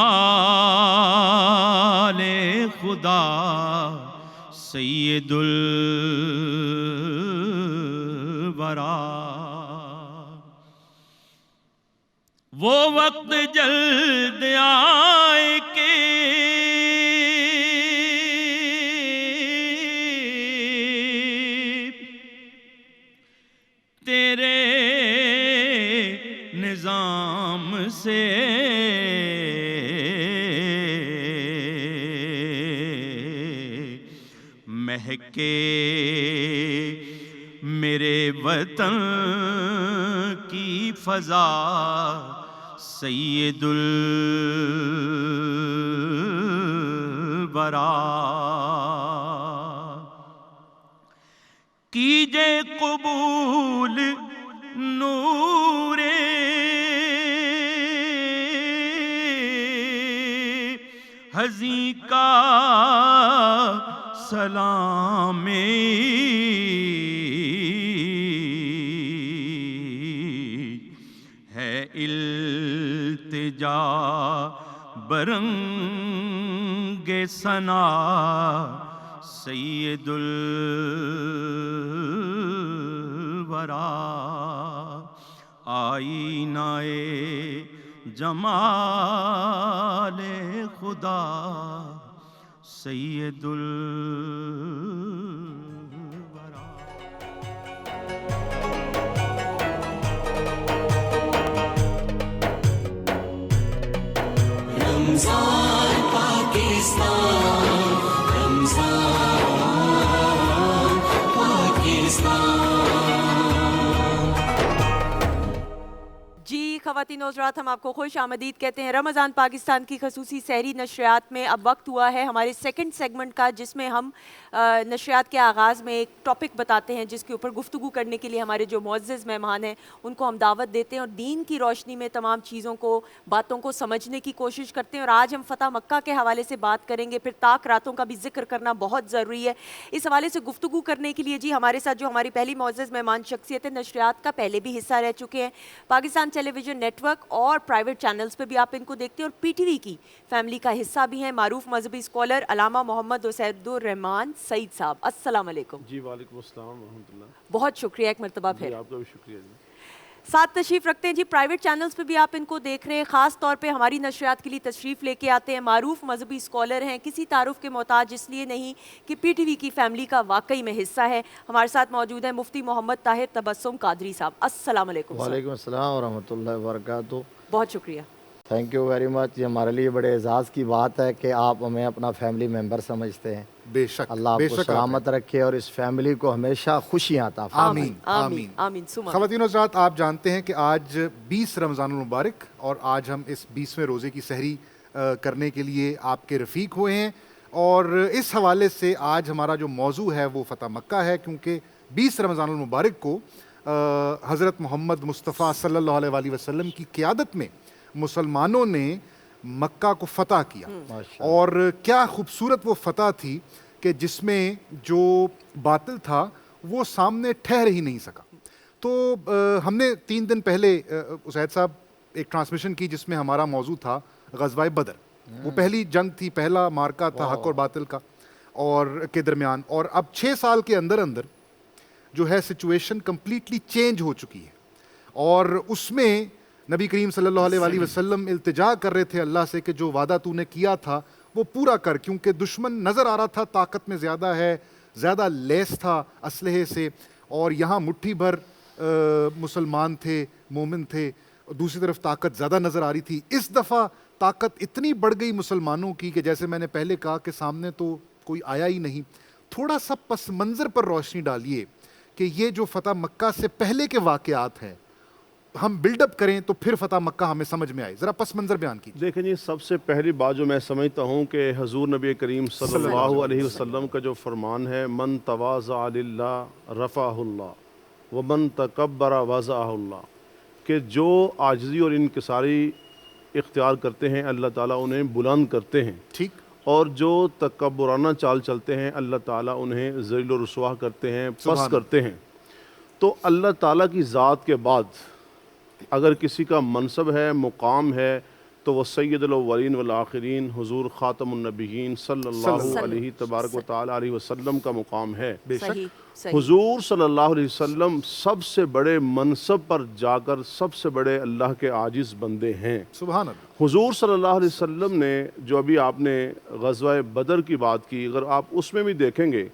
خدا سید البرا. وہ وقت جلد آئے کہ تیرے نظام سے مہکے میرے وطن کی فضا سید الورا کیجے قبول نور حضی کا سلام ہے التجا برنگ ثنا سید الورا آئینہ جمال خدا سید الورا رمضان پاکستان رمضان پاکستان جی خواتین و حضرات، ہم آپ کو خوش آمدید کہتے ہیں رمضان پاکستان کی خصوصی سحری نشریات میں۔ اب وقت ہوا ہے ہمارے سیکنڈ سیگمنٹ کا، جس میں ہم نشریات کے آغاز میں ایک ٹاپک بتاتے ہیں جس کے اوپر گفتگو کرنے کے لیے ہمارے جو معزز مہمان ہیں ان کو ہم دعوت دیتے ہیں اور دین کی روشنی میں تمام چیزوں کو، باتوں کو سمجھنے کی کوشش کرتے ہیں۔ اور آج ہم فتح مکہ کے حوالے سے بات کریں گے، پھر طاق راتوں کا بھی ذکر کرنا بہت ضروری ہے۔ اس حوالے سے گفتگو کرنے کے لیے جی ہمارے ساتھ جو ہماری پہلی معزز مہمان شخصیت نشریات کا پہلے بھی حصہ رہ چکے ہیں، پاکستان ٹیلی ویژن نیٹ ورک اور پرائیویٹ چینلز پہ بھی آپ ان کو دیکھتے ہیں، اور پی ٹی وی کی فیملی کا حصہ بھی ہیں، معروف مذہبی اسکالر علامہ محمد اسید الرحمان سعید صاحب۔ السلام علیکم۔ جی وعلیکم السلام ورحمۃ اللہ۔ بہت شکریہ ایک مرتبہ پھر۔ جی آپ کا بھی شکریہ جی۔ ساتھ تشریف رکھتے ہیں جی پرائیویٹ چینلز پہ بھی آپ ان کو دیکھ رہے ہیں، خاص طور پہ ہماری نشریات کے لیے تشریف لے کے آتے ہیں، معروف مذہبی اسکالر ہیں، کسی تعارف کے محتاج اس لیے نہیں کہ پی ٹی وی کی فیملی کا واقعی میں حصہ ہے۔ ہمارے ساتھ موجود ہیں مفتی محمد طاہر تبسم قادری صاحب۔ السلام علیکم۔ وعلیکم السلام ورحمۃ اللہ وبرکاتہ۔ بہت شکریہ۔ Thank you very much. یہ ہمارے لیے بڑے اعزاز کی بات ہے کہ آپ ہمیں اپنا فیملی ممبر سمجھتے ہیں۔ بے شک، اللہ آپ بے کو شک سلامت رکھے اور اس فیملی کو ہمیشہ خوشیاں عطا فرمائے۔ آمین آمین آمین ثم آمین۔ خواتین و حضرات، آپ جانتے ہیں کہ آج 20 رمضان المبارک اور آج ہم اس 20ویں روزے کی سحری کرنے کے لیے آپ کے رفیق ہوئے ہیں، اور اس حوالے سے آج ہمارا جو موضوع ہے وہ فتح مکہ ہے، کیونکہ 20 رمضان المبارک کو حضرت محمد مصطفیٰ صلی اللہ علیہ وآلہ وسلم کی قیادت میں مسلمانوں نے مکہ کو فتح کیا، اور کیا خوبصورت وہ فتح تھی کہ جس میں جو باطل تھا وہ سامنے ٹھہر ہی نہیں سکا۔ تو ہم نے 3 دن پہلے اسید صاحب ایک ٹرانسمیشن کی جس میں ہمارا موضوع تھا غزوہ بدر۔ وہ پہلی جنگ تھی، پہلا مارکہ تھا حق اور باطل کا اور کے درمیان، اور اب 6 سال کے اندر اندر جو ہے سچویشن کمپلیٹلی چینج ہو چکی ہے، اور اس میں نبی کریم صلی اللہ علیہ وآلہ وسلم التجا کر رہے تھے اللہ سے کہ جو وعدہ تو نے کیا تھا وہ پورا کر، کیونکہ دشمن نظر آ رہا تھا طاقت میں زیادہ ہے، زیادہ لیس تھا اسلحے سے، اور یہاں مٹھی بھر مسلمان تھے، مومن تھے، دوسری طرف طاقت زیادہ نظر آ رہی تھی۔ اس دفعہ طاقت اتنی بڑھ گئی مسلمانوں کی کہ جیسے میں نے پہلے کہا کہ سامنے تو کوئی آیا ہی نہیں۔ تھوڑا سا پس منظر پر روشنی ڈالیے کہ یہ جو فتح مکہ سے پہلے کے واقعات ہیں ہم بلڈ اپ کریں تو پھر فتح مکہ ہمیں سمجھ میں آئے، ذرا پس منظر بیان کیجیے۔ دیکھیں جی، سب سے پہلی بات جو میں سمجھتا ہوں کہ حضور نبی کریم صلی اللہ علیہ وسلم کا جو فرمان ہے، من تواضع للہ رفعہ اللہ ومن تکبر وضعہ اللہ، کہ جو عاجزی اور انکساری اختیار کرتے ہیں اللہ تعالیٰ انہیں بلند کرتے ہیں، ٹھیک، اور جو تکبرانہ چال چلتے ہیں اللہ تعالیٰ انہیں ذلیل و رسوا کرتے ہیں، پس کرتے ہیں۔ تو اللہ تعالیٰ کی ذات کے بعد اگر کسی کا منصب ہے، مقام ہے، تو وہ سید الاولین والآخرین حضور خاتم النبیین صلی اللہ علیہ تبارک و تعالیٰ علیہ وسلم کا مقام ہے۔ صحیح صحیح۔ حضور صلی اللہ علیہ وسلم سب سے بڑے منصب پر جا کر سب سے بڑے اللہ کے عاجز بندے ہیں۔ سبحان اللہ۔ حضور صلی اللہ علیہ وسلم نے جو ابھی آپ نے غزوہ بدر کی بات کی، اگر آپ اس میں بھی دیکھیں گے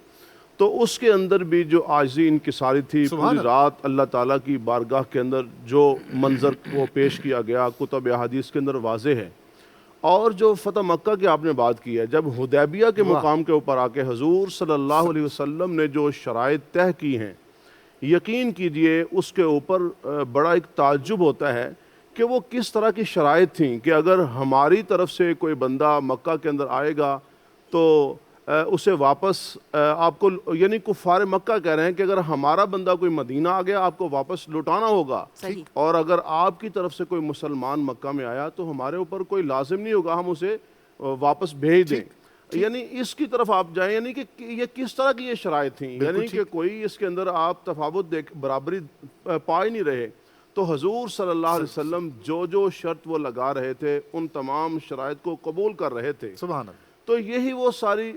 تو اس کے اندر بھی جو عاجزی انکساری تھی، پوری رات اللہ تعالیٰ کی بارگاہ کے اندر جو منظر وہ پیش کیا گیا کتب احادیث کے اندر واضح ہے۔ اور جو فتح مکہ کی آپ نے بات کی ہے، جب حدیبیہ کے مقام کے اوپر آ کے حضور صلی اللہ علیہ وسلم نے جو شرائط طے کی ہیں، یقین کیجئے اس کے اوپر بڑا ایک تعجب ہوتا ہے کہ وہ کس طرح کی شرائط تھیں کہ اگر ہماری طرف سے کوئی بندہ مکہ کے اندر آئے گا تو اسے واپس آپ کو، یعنی کفار مکہ کہہ رہے ہیں کہ اگر ہمارا بندہ کوئی مدینہ آ گیا آپ کو واپس لوٹانا ہوگا، اور اگر آپ کی طرف سے کوئی مسلمان مکہ میں آیا تو ہمارے اوپر کوئی لازم نہیں ہوگا ہم اسے واپس بھیج دیں، یعنی اس کی طرف آپ جائیں، یعنی کہ یہ کس طرح کی یہ شرائط تھیں، یعنی کہ کوئی اس کے اندر آپ تفاوت برابری پا ہی نہیں رہے۔ تو حضور صلی اللہ علیہ وسلم جو شرط وہ لگا رہے تھے ان تمام شرائط کو قبول کر رہے تھے۔ سبحان اللہ۔ تو یہی وہ ساری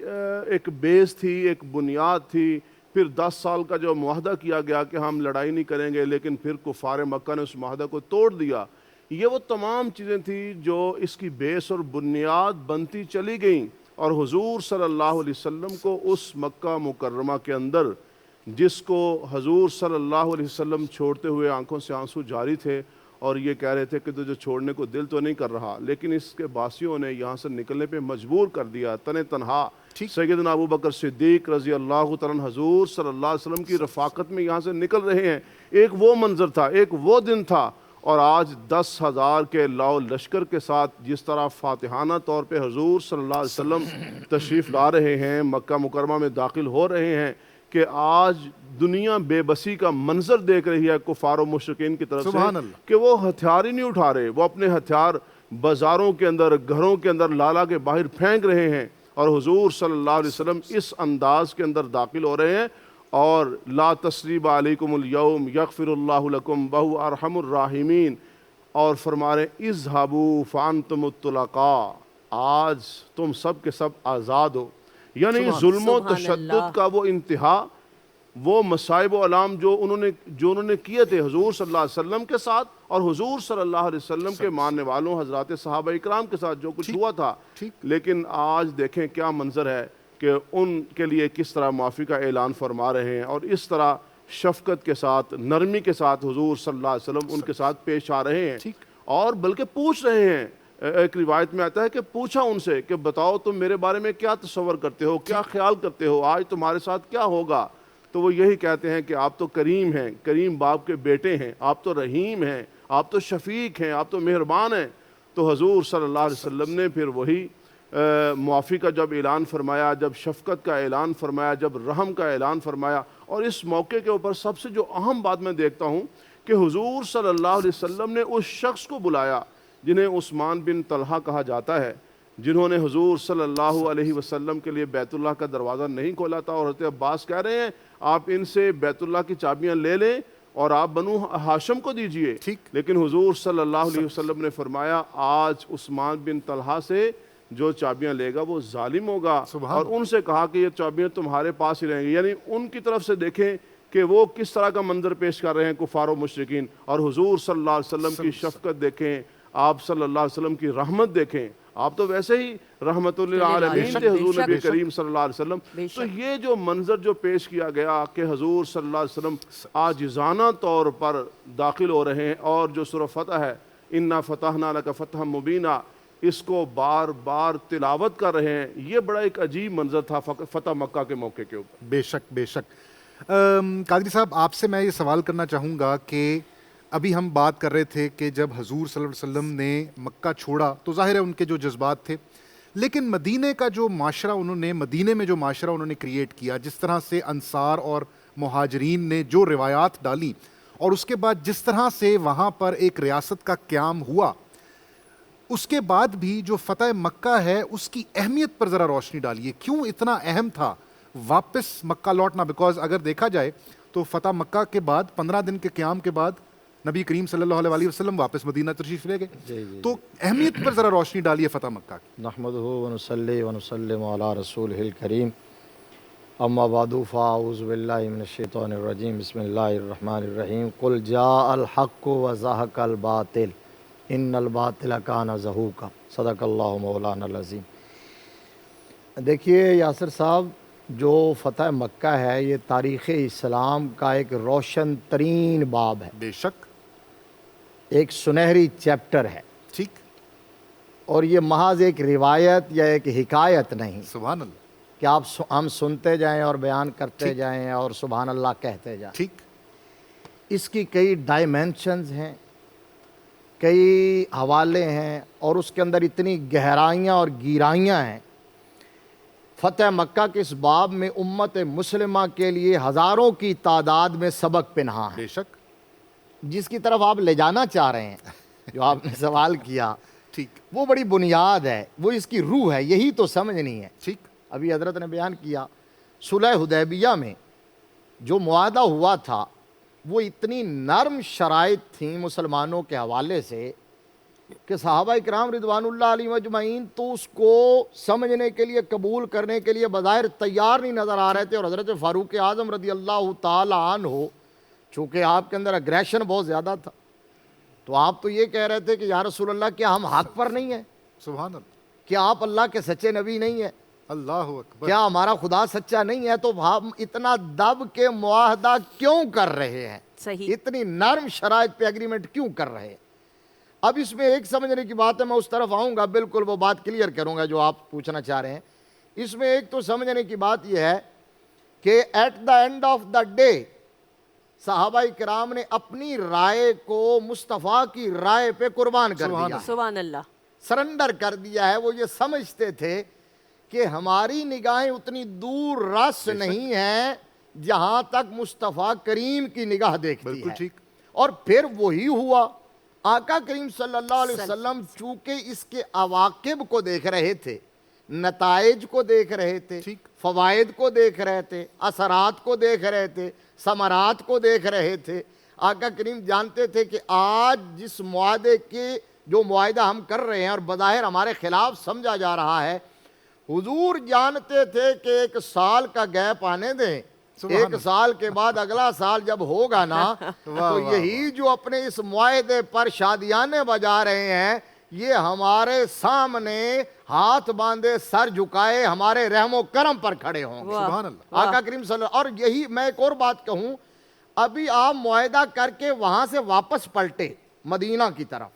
ایک بیس تھی، ایک بنیاد تھی۔ پھر 10 سال کا جو معاہدہ کیا گیا کہ ہم لڑائی نہیں کریں گے، لیکن پھر کفار مکہ نے اس معاہدہ کو توڑ دیا، یہ وہ تمام چیزیں تھیں جو اس کی بیس اور بنیاد بنتی چلی گئیں، اور حضور صلی اللہ علیہ وسلم کو اس مکہ مکرمہ کے اندر، جس کو حضور صلی اللہ علیہ وسلم چھوڑتے ہوئے آنکھوں سے آنسو جاری تھے اور یہ کہہ رہے تھے کہ تجھے چھوڑنے کو دل تو نہیں کر رہا، لیکن اس کے باسیوں نے یہاں سے نکلنے پہ مجبور کر دیا، تنہا سیدنا ابو بکر صدیق رضی اللہ تعالیٰ عنہ حضور صلی اللہ علیہ وسلم کی رفاقت میں یہاں سے نکل رہے ہیں۔ ایک وہ منظر تھا، ایک وہ دن تھا، اور آج 10,000 کے لاؤ لشکر کے ساتھ جس طرح فاتحانہ طور پہ حضور صلی اللہ علیہ وسلم تشریف لا رہے ہیں، مکہ مکرمہ میں داخل ہو رہے ہیں، کہ آج دنیا بے بسی کا منظر دیکھ رہی ہے کفار و مشرکین کی طرف سے، کہ وہ ہتھیار ہی نہیں اٹھا رہے، وہ اپنے ہتھیار بازاروں کے اندر، گھروں کے اندر لالا کے باہر پھینک رہے ہیں، اور حضور صلی اللہ علیہ وسلم اس انداز کے اندر داخل ہو رہے ہیں، اور لا تثریب علیکم اليوم یغفر اللہ لکم وہو ارحم الراحمین، اور فرما رہے ہیں اذهبوا فانتم الطلقاء، آج تم سب کے سب آزاد ہو۔ یعنی ظلم و تشدد کا وہ انتہا، وہ مصائب و علام جو انہوں نے کیے تھے حضور صلی اللہ علیہ وسلم کے ساتھ اور حضور صلی اللہ علیہ وسلم کے ماننے والوں حضرات صحابہ اکرام کے ساتھ جو کچھ ہوا تھا، لیکن آج دیکھیں کیا منظر ہے کہ ان کے لیے کس طرح معافی کا اعلان فرما رہے ہیں، اور اس طرح شفقت کے ساتھ، نرمی کے ساتھ حضور صلی اللہ علیہ وسلم ان کے ساتھ پیش آ رہے ہیں، اور بلکہ پوچھ رہے ہیں۔ ایک روایت میں آتا ہے کہ پوچھا ان سے کہ بتاؤ تم میرے بارے میں کیا تصور کرتے ہو، کیا خیال کرتے ہو، آج تمہارے ساتھ کیا ہوگا؟ تو وہ یہی کہتے ہیں کہ آپ تو کریم ہیں، کریم باپ کے بیٹے ہیں، آپ تو رحیم ہیں، آپ تو شفیق ہیں، آپ تو مہربان ہیں۔ تو حضور صلی اللہ علیہ وسلم نے پھر وہی معافی کا جب اعلان فرمایا، جب شفقت کا اعلان فرمایا، جب رحم کا اعلان فرمایا، اور اس موقع کے اوپر سب سے جو اہم بات میں دیکھتا ہوں کہ حضور صلی اللہ علیہ وسلم نے اس شخص کو بلایا جنہیں عثمان بن طلحہ کہا جاتا ہے، جنہوں نے حضور صلی اللہ علیہ وسلم کے لیے بیت اللہ کا دروازہ نہیں کھولا تھا، اور حضرت عباس کہہ رہے ہیں آپ ان سے بیت اللہ کی چابیاں لے لیں اور آپ بنو ہاشم کو دیجئے، لیکن حضور صلی اللہ علیہ وسلم نے فرمایا آج عثمان بن طلحہ سے جو چابیاں لے گا وہ ظالم ہوگا، اور ان سے کہا کہ یہ چابیاں تمہارے پاس ہی رہیں گی۔ یعنی ان کی طرف سے دیکھیں کہ وہ کس طرح کا منظر پیش کر رہے ہیں کفار و مشرکین، اور حضور صلی اللہ علیہ وسلم کی شفقت دیکھیں، آپ صلی اللہ علیہ وسلم کی رحمت دیکھیں، آپ تو ویسے ہی رحمت للعالمین تھے حضور نبی کریم صلی اللہ علیہ وسلم۔ تو یہ جو منظر جو پیش کیا گیا کہ حضور صلی اللہ علیہ وسلم عاجزانہ طور پر داخل ہو رہے ہیں، اور جو سورہ فتح ہے اِنَّا فَتَحْنَا لَكَ فَتْحًا مُبِينًا، اس کو بار بار تلاوت کر رہے ہیں، یہ بڑا ایک عجیب منظر تھا فتح مکہ کے موقع کے اوپر۔ بے شک بے شک۔ قادری صاحب آپ سے میں یہ سوال کرنا چاہوں گا کہ ابھی ہم بات کر رہے تھے کہ جب حضور صلی اللہ علیہ وسلم نے مکہ چھوڑا تو ظاہر ہے ان کے جو جذبات تھے، لیکن مدینے کا جو معاشرہ مدینے میں جو معاشرہ انہوں نے کریٹ کیا، جس طرح سے انصار اور مہاجرین نے جو روایات ڈالی، اور اس کے بعد جس طرح سے وہاں پر ایک ریاست کا قیام ہوا، اس کے بعد بھی جو فتح مکہ ہے اس کی اہمیت پر ذرا روشنی ڈالیے، کیوں اتنا اہم تھا واپس مکہ لوٹنا؟ بیکاز اگر دیکھا جائے تو فتح مکہ کے بعد 15 دن کے قیام کے بعد نبی کریم صلی اللہ علیہ وسلم واپس مدینہ تشریف لے گئے، تو اہمیت پر ذرا روشنی ڈالیے فتح مکہ کی۔ نحمدہ ونصلی ونسلم علی رسولہ الکریم، اما بعد فاعوذ باللہ من الشیطان الرجیم، بسم اللہ الرحمن الرحیم، قل جاء الحق وزہق الباطل ان الباطل کان زہوقا، صدق اللہ مولانا العظیم۔ دیکھیے یاسر صاحب، جو فتح مکہ ہے یہ تاریخ اسلام کا ایک روشن ترین باب ہے، بے شک ایک سنہری چیپٹر ہے، ٹھیک، اور یہ محض ایک روایت یا ایک حکایت نہیں سبحان اللہ. کہ ہم سنتے جائیں اور بیان کرتے جائیں اور سبحان اللہ کہتے جائیں. ٹھیک. اس کی کئی ڈائمینشنز ہیں، کئی حوالے ہیں، اور اس کے اندر اتنی گہرائیاں اور گیرائیاں ہیں. فتح مکہ کے اس باب میں امت مسلمہ کے لیے ہزاروں کی تعداد میں سبق پنہاں ہے. بے شک. جس کی طرف آپ لے جانا چاہ رہے ہیں، جو آپ نے سوال کیا، ٹھیک. وہ بڑی بنیاد ہے، وہ اس کی روح ہے، یہی تو سمجھنی ہے. ٹھیک. ابھی حضرت نے بیان کیا صلح حدیبیہ میں جو معاہدہ ہوا تھا وہ اتنی نرم شرائط تھیں مسلمانوں کے حوالے سے کہ صحابہ اکرام رضوان اللہ علیہ مجمعین تو اس کو سمجھنے کے لیے، قبول کرنے کے لیے بظاہر تیار نہیں نظر آ رہے تھے. اور حضرت فاروق اعظم رضی اللہ تعالی عنہ چونکہ آپ کے اندر اگریشن بہت زیادہ تھا، تو آپ تو یہ کہہ رہے تھے کہ یا رسول اللہ کیا ہم حق پر نہیں ہیں؟ سبحان اللہ. کیا آپ اللہ کے سچے نبی نہیں ہیں؟ اللہ اکبر. کیا ہمارا خدا سچا نہیں ہے؟ تو ہم اتنا دب کے معاہدہ کیوں کر رہے ہیں؟ صحیح. اتنی نرم شرائط پہ ایگریمنٹ کیوں کر رہے ہیں؟ اب اس میں ایک سمجھنے کی بات ہے، میں اس طرف آؤں گا، بالکل وہ بات کلیئر کروں گا جو آپ پوچھنا چاہ رہے ہیں. اس میں ایک تو سمجھنے کی بات یہ ہے کہ at the end of the day صحابہ کرام نے اپنی رائے کو مصطفیٰ کی رائے پہ قربان کر دیا، سبحان اللہ، سرنڈر کر دیا ہے. وہ یہ سمجھتے تھے کہ ہماری نگاہیں اتنی دور رس نہیں ہیں جہاں تک مصطفیٰ کریم کی نگاہ دیکھتی ہے. بالکل ٹھیک. اور پھر وہی ہوا. آقا کریم صلی اللہ علیہ وسلم چونکہ اس کے عواقب کو دیکھ رہے تھے، نتائج کو دیکھ رہے تھے، فوائد کو دیکھ رہے تھے، اثرات کو دیکھ رہے تھے، ثمرات کو دیکھ رہے تھے. آقا کریم جانتے تھے کہ آج جس معاہدے کے جو معاہدہ ہم کر رہے ہیں اور بظاہر ہمارے خلاف سمجھا جا رہا ہے، حضور جانتے تھے کہ ایک سال کا گیپ آنے دیں، ایک سال کے بعد اگلا سال جب ہوگا نا تو یہی جو اپنے اس معاہدے پر شادیانے بجا رہے ہیں یہ ہمارے سامنے ہاتھ باندھے سر جھکائے ہمارے رحم و کرم پر کھڑے ہوں گے. سبحان اللہ. آقا کریم صلی اللہ علیہ وسلم. اور یہی میں ایک اور بات کہوں، ابھی آپ معاہدہ کر کے وہاں سے واپس پلٹے مدینہ کی طرف،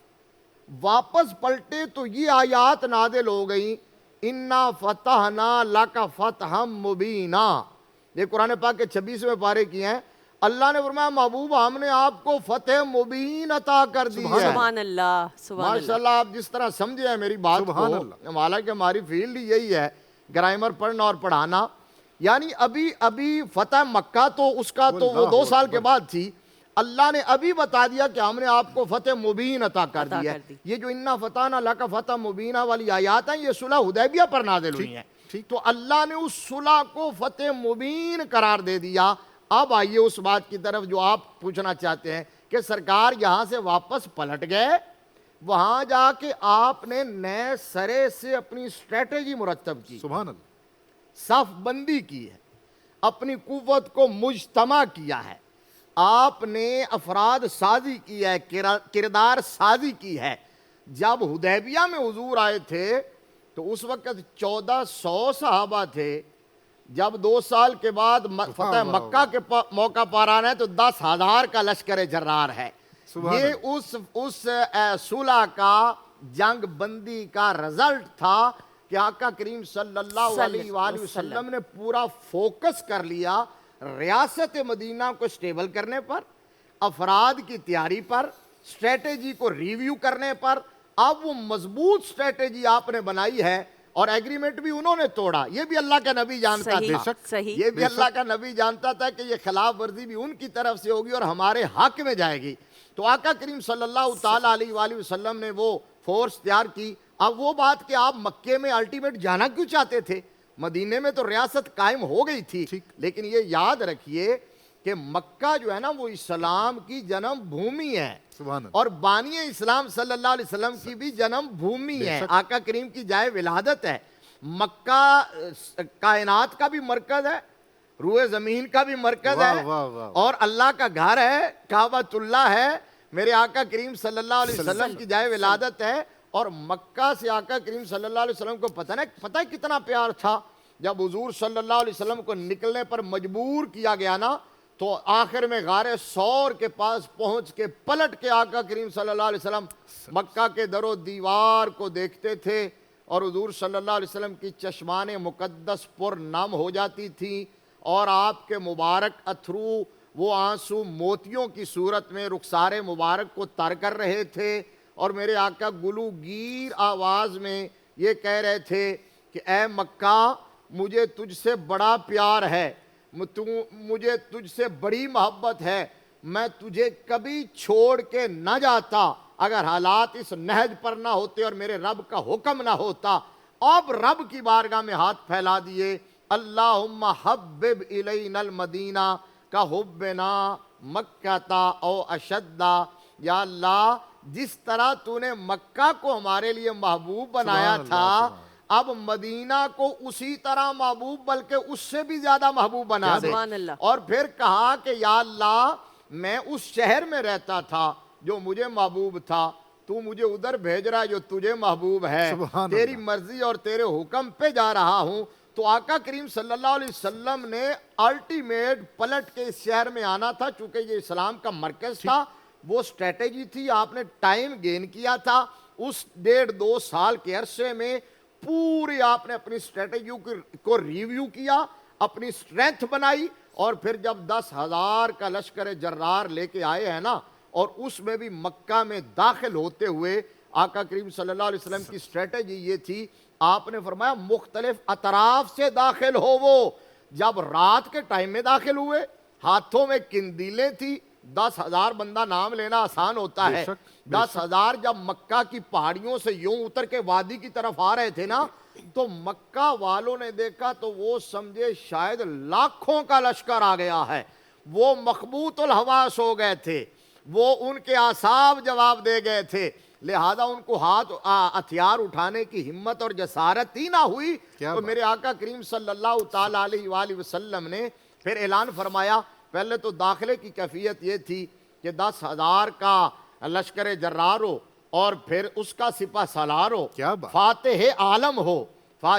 واپس پلٹے تو یہ آیات نازل ہو گئیں، اِنَّا فَتَحْنَا لَكَ فَتْحًا مُبِينًا. یہ قرآن پاک کے 26ویں پارے کی ہیں. اللہ نے فرمایا محبوب ہم نے آپ کو فتح مبین عطا کر دی ہے. سبحان اللہ، سبحان اللہ. ماشاءاللہ آپ جس طرح سمجھے ہیں میری بات کو، حالانکہ ہماری فیلڈ یہی ہے گرامر پڑھنا اور پڑھانا. یعنی ابھی فتح مکہ تو اس کا تو وہ 2 سال کے بعد تھی. اللہ نے ابھی بتا دیا کہ ہم نے آپ کو فتح مبین عطا کر دی ہے. یہ جو اِنَّا فَتَحْنَا لَكَ فَتْحًا مُبِينًا والی آیات ہیں یہ صلح حدیبیہ پر نازل ہوئی ہیں. تو اللہ نے اس صلح کو فتح مبین قرار دے دیا. اب آئیے اس بات کی طرف جو آپ پوچھنا چاہتے ہیں کہ سرکار یہاں سے واپس پلٹ گئے، وہاں جا کے آپ نے نئے سرے سے اپنی اسٹریٹجی مرتب کی، سبحان اللہ. صف بندی کی ہے، اپنی قوت کو مجتمع کیا ہے، آپ نے افراد سازی کی ہے، کردار سازی کی ہے. جب حدیبیہ میں حضور آئے تھے تو اس وقت 1400 صحابہ تھے. جب 2 سال کے بعد فتح مکہ کے موقع پر آنا ہے تو 10,000 کا لشکر جرار ہے. یہ اس صلح کا جنگ بندی کا رزلٹ تھا کہ آقا کریم صلی اللہ علیہ وآلہ وسلم نے پورا فوکس کر لیا ریاست مدینہ کو سٹیبل کرنے پر، افراد کی تیاری پر، اسٹریٹجی کو ریویو کرنے پر. اب وہ مضبوط اسٹریٹجی آپ نے بنائی ہے اور ایگریمنٹ بھی انہوں نے توڑا. یہ بھی اللہ کا نبی جانتا تھا، یہ بھی اللہ کا نبی جانتا تھا کہ یہ خلاف ورزی بھی ان کی طرف سے ہوگی اور ہمارے حق میں جائے گی. تو آقا کریم صلی اللہ تعالیٰ علیہ وآلہ وسلم نے وہ فورس تیار کی. اب وہ بات کہ آپ مکے میں الٹیمیٹ جانا کیوں چاہتے تھے؟ مدینے میں تو ریاست قائم ہو گئی تھی. لیکن یہ یاد رکھیے کہ مکہ جو ہے نا وہ اسلام کی جنم بھومی ہے اور بانی اسلام صلی اللہ علیہ وسلم کی بھی جنم بھومی ہے، آقا کریم کی جائے ولادت ہے. مکہ کائنات کا بھی مرکز ہے، روئے زمین کا بھی مرکز ہے اور اللہ کا گھر ہے، کعبۃ اللہ ہے. میرے آقا کریم صلی اللہ علیہ وسلم کی جائے ولادت ہے. اور مکہ سے آقا کریم صلی اللہ علیہ وسلم کو پتہ کتنا پیار تھا. جب حضور صلی اللہ علیہ وسلم کو نکلنے پر مجبور کیا گیا نا تو آخر میں غار سور کے پاس پہنچ کے پلٹ کے آقا کریم صلی اللہ علیہ وسلم مکہ کے در و دیوار کو دیکھتے تھے اور حضور صلی اللہ علیہ وسلم کی چشمان مقدس پر نم ہو جاتی تھی اور آپ کے مبارک اتھرو وہ آنسو موتیوں کی صورت میں رخسار مبارک کو تر کر رہے تھے اور میرے آقا گلو گیر آواز میں یہ کہہ رہے تھے کہ اے مکہ مجھے تجھ سے بڑا پیار ہے، مجھے تجھ سے بڑی محبت ہے، میں تجھے کبھی چھوڑ کے نہ جاتا اگر حالات اس نہج پر نہ ہوتے اور میرے رب کا حکم نہ ہوتا۔ اب رب کی بارگاہ میں ہاتھ پھیلا دیے، اللہم حبب الینا المدینہ کا حبنا مکہ تا او اشدہ، یا اللہ جس طرح تو نے مکہ کو ہمارے لیے محبوب بنایا تھا اب مدینہ کو اسی طرح محبوب بلکہ اس سے بھی زیادہ محبوب بنا دے۔ اور پھر کہا کہ یا اللہ میں اس شہر میں رہتا تھا جو مجھے محبوب تھا، تو مجھے ادھر بھیج رہا ہے جو تجھے محبوب ہے، تیری مرضی اور تیرے حکم پہ جا رہا ہوں۔ تو آقا کریم صلی اللہ علیہ وسلم نے الٹیمیٹ پلٹ کے اس شہر میں آنا تھا، چونکہ یہ اسلام کا مرکز تھا، وہ سٹریٹجی تھی، آپ نے ٹائم گین کیا تھا۔ اس 1.5-2 سال کے عرصے میں پوری آپ نے اپنی سٹریٹجی کو ریویو کیا، اپنی سٹرینتھ بنائی، اور پھر جب 10,000 کا لشکر جرار لے کے آئے ہیں نا، اور اس میں بھی مکہ میں داخل ہوتے ہوئے آقا کریم صلی اللہ علیہ وسلم کی سٹریٹجی یہ تھی، آپ نے فرمایا مختلف اطراف سے داخل ہو۔ وہ جب رات کے ٹائم میں داخل ہوئے، ہاتھوں میں قندیلیں تھی، 10,000 بندہ نام لینا آسان ہوتا ہے، 10,000 جب مکہ کی پہاڑیوں سے یوں اتر کے وادی کی طرف آ رہے تھے نا، تو مکہ والوں نے دیکھا تو وہ سمجھے شاید لاکھوں کا لشکر آ گیا ہے، وہ مخبوط الحواس ہو گئے تھے، وہ ان کے اعصاب جواب دے گئے تھے، لہذا ان کو ہتھیار اٹھانے کی ہمت اور جسارت ہی نہ ہوئی۔ تو میرے آقا کریم صلی اللہ تعالیٰ علیہ وآلہ وسلم نے پھر اعلان فرمایا، پہلے تو داخلے کی کیفیت یہ تھی کہ 10,000 کا لشکر جرار ہو اور پھر اس کا سپہ سالار ہو، فاتح عالم ہو،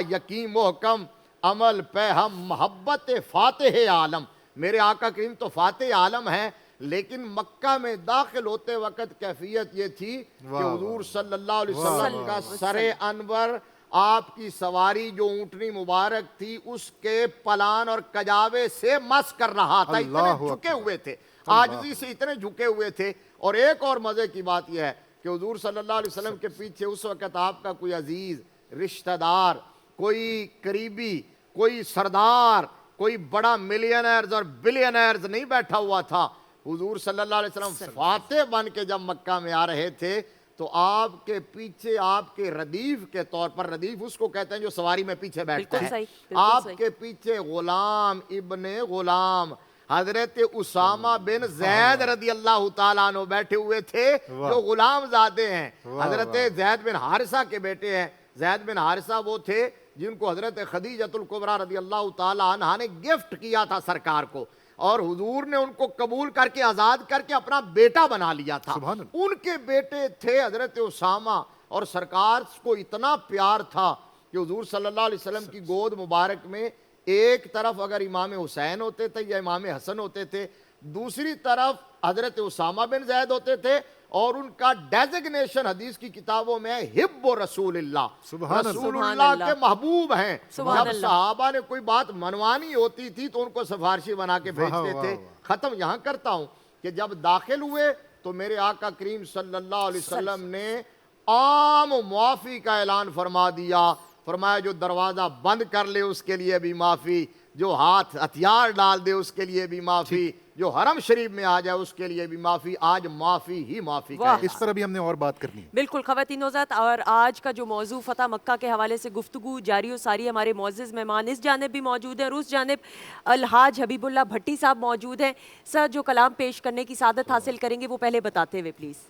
یقین محکم عمل پہ ہم محبت فاتح عالم۔ میرے آقا کریم تو فاتح عالم ہیں، لیکن مکہ میں داخل ہوتے وقت کیفیت یہ تھی کہ حضور صلی اللہ علیہ وسلم کا سر انور، آپ کی سواری جو اونٹنی مبارک تھی اس کے پلان اور کجاوے سے مس کر رہا تھا، اتنے جھکے ہوئے تھے، عاجزی سے اتنے جھکے ہوئے تھے۔ اور ایک اور مزے کی بات یہ ہے کہ حضور صلی اللہ علیہ وسلم کے پیچھے اس وقت آپ کا کوئی عزیز رشتہ دار، کوئی قریبی، کوئی سردار، کوئی بڑا ملینئرز اور بلینئرز نہیں بیٹھا ہوا تھا۔ حضور صلی اللہ علیہ وسلم فاتح بن کے جب مکہ میں آ رہے تھے تو آپ کے پیچھے آپ کے ردیف کے طور پر، ردیف اس کو کہتے ہیں جو سواری میں پیچھے بیٹھتا ہے، آپ کے پیچھے غلام ابن غلام حضرت اسامہ بن زید رضی اللہ تعالیٰ عنہ بیٹھے ہوئے تھے، جو غلام زادے ہیں، حضرت زید بن حارثہ کے بیٹے ہیں۔ زید بن حارثہ وہ تھے جن کو حضرت خدیجۃ الکبریٰ رضی اللہ تعالیٰ عنہ نے گفٹ کیا تھا سرکار کو، اور حضور نے ان کو قبول کر کے آزاد کر کے اپنا بیٹا بنا لیا تھا۔ ان کے بیٹے تھے حضرت اسامہ، اور سرکار کو اتنا پیار تھا کہ حضور صلی اللہ علیہ وسلم کی گود مبارک میں ایک طرف اگر امام حسین ہوتے تھے یا امام حسن ہوتے تھے، دوسری طرف حضرت اسامہ بن زید ہوتے تھے، اور ان کا ڈیزگنیشن حدیث کی کتابوں میں حب رسول اللہ، رسول اللہ کے محبوب ہیں۔ جب صحابہ نے کوئی بات منوانی ہوتی تھی تو ان کو سفارشی بنا کے بھیجتے تھے۔ ختم یہاں کرتا ہوں کہ جب داخل ہوئے تو میرے آقا کریم صلی اللہ علیہ وسلم نے عام معافی کا اعلان فرما دیا، فرمایا جو دروازہ بند کر لے اس کے لیے بھی معافی، جو ہاتھ ہتھیار ڈال دے اس کے لیے بھی معافی، جو حرم شریف میں آ جائے اس کے لیے بھی معافی۔ آج معافی ہی معافی کا اس پر ابھی ہم نے اور بات کرنی ہے۔ بالکل خواتین حضرات، اور آج کا جو موضوع فتح مکہ کے حوالے سے گفتگو جاری و ساری، ہمارے معزز مہمان اس جانب بھی موجود ہیں اور اس جانب الحاج حبیب اللہ بھٹی صاحب موجود ہیں۔ سر جو کلام پیش کرنے کی سعادت حاصل کریں گے وہ پہلے بتاتے ہوئے پلیز۔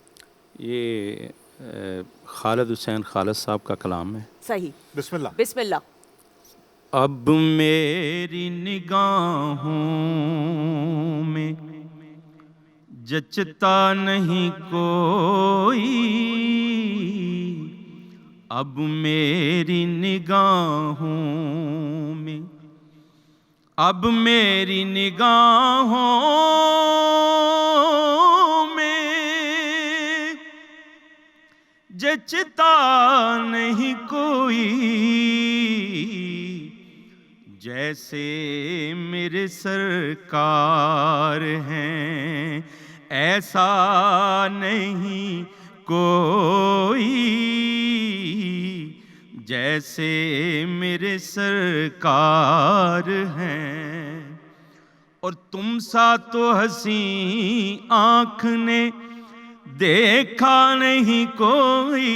یہ خالد حسین خالد صاحب کا کلام ہے۔ صحیح، بسم اللہ۔ بسم اللہ۔ اب میری نگاہوں میں جچتا نہیں کوئی، اب میری نگاہوں میں اب میری نگاہوں میں جچتا نہیں کوئی، جیسے میرے سرکار ہیں ایسا نہیں کوئی، جیسے میرے سرکار ہیں۔ اور تم سا تو حسین آنکھ نے دیکھا نہیں کوئی،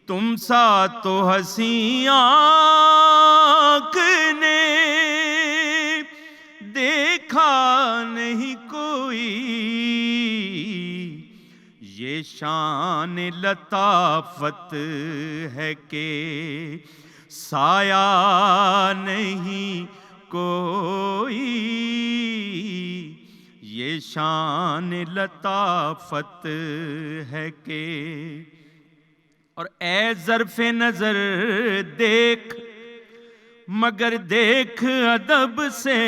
تم سا تو حسین آنکھ نے دیکھا نہیں کوئی، یہ شان لطافت ہے کہ سایہ نہیں کوئی، یہ شان لطافت ہے کہ۔ اور اے ظرف نظر دیکھ مگر دیکھ ادب سے،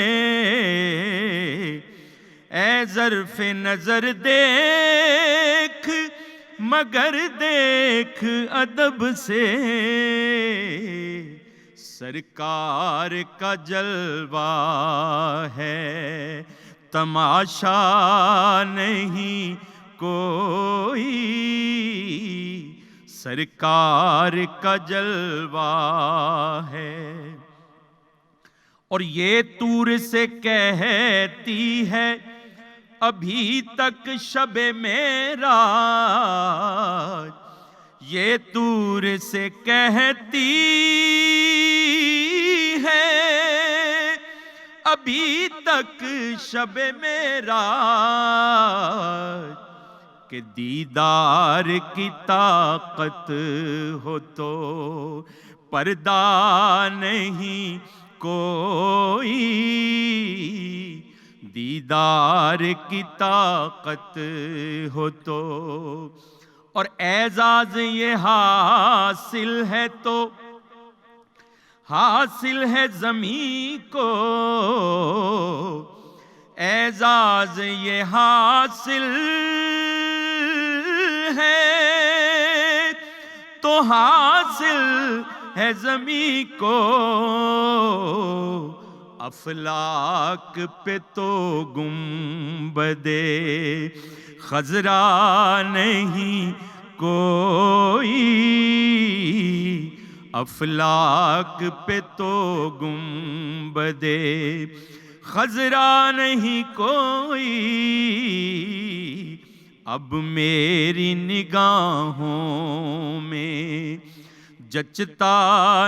اے ظرف نظر دیکھ مگر دیکھ ادب سے، سرکار کا جلوہ ہے تماشا نہیں کوئی، سرکار کا جلوہ ہے۔ اور یہ طور سے کہتی ہے ابھی تک شب معراج، یہ طور سے کہتی ہے ابھی تک شب معراج، کہ دیدار کی طاقت ہو تو پردہ نہیں کوئی، دیدار کی طاقت ہو تو۔ اور اعزاز یہ حاصل ہے تو حاصل ہے زمین کو، اعزاز یہ حاصل ہے تو حاصل ہے زمین کو، افلاک پہ تو گنبدِ خضرا نہیں کوئی، افلاک پہ تو گنبدِ خضرا نہیں کوئی، اب میری نگاہوں میں جچتا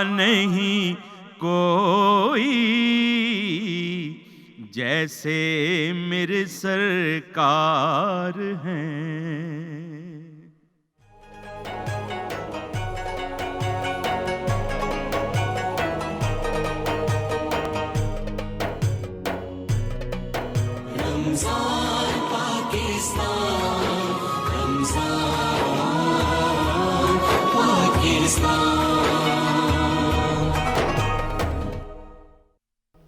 نہیں کوئی، جیسے میرے سرکار ہیں۔ رمضان پاکستان، رمضان پاکستان۔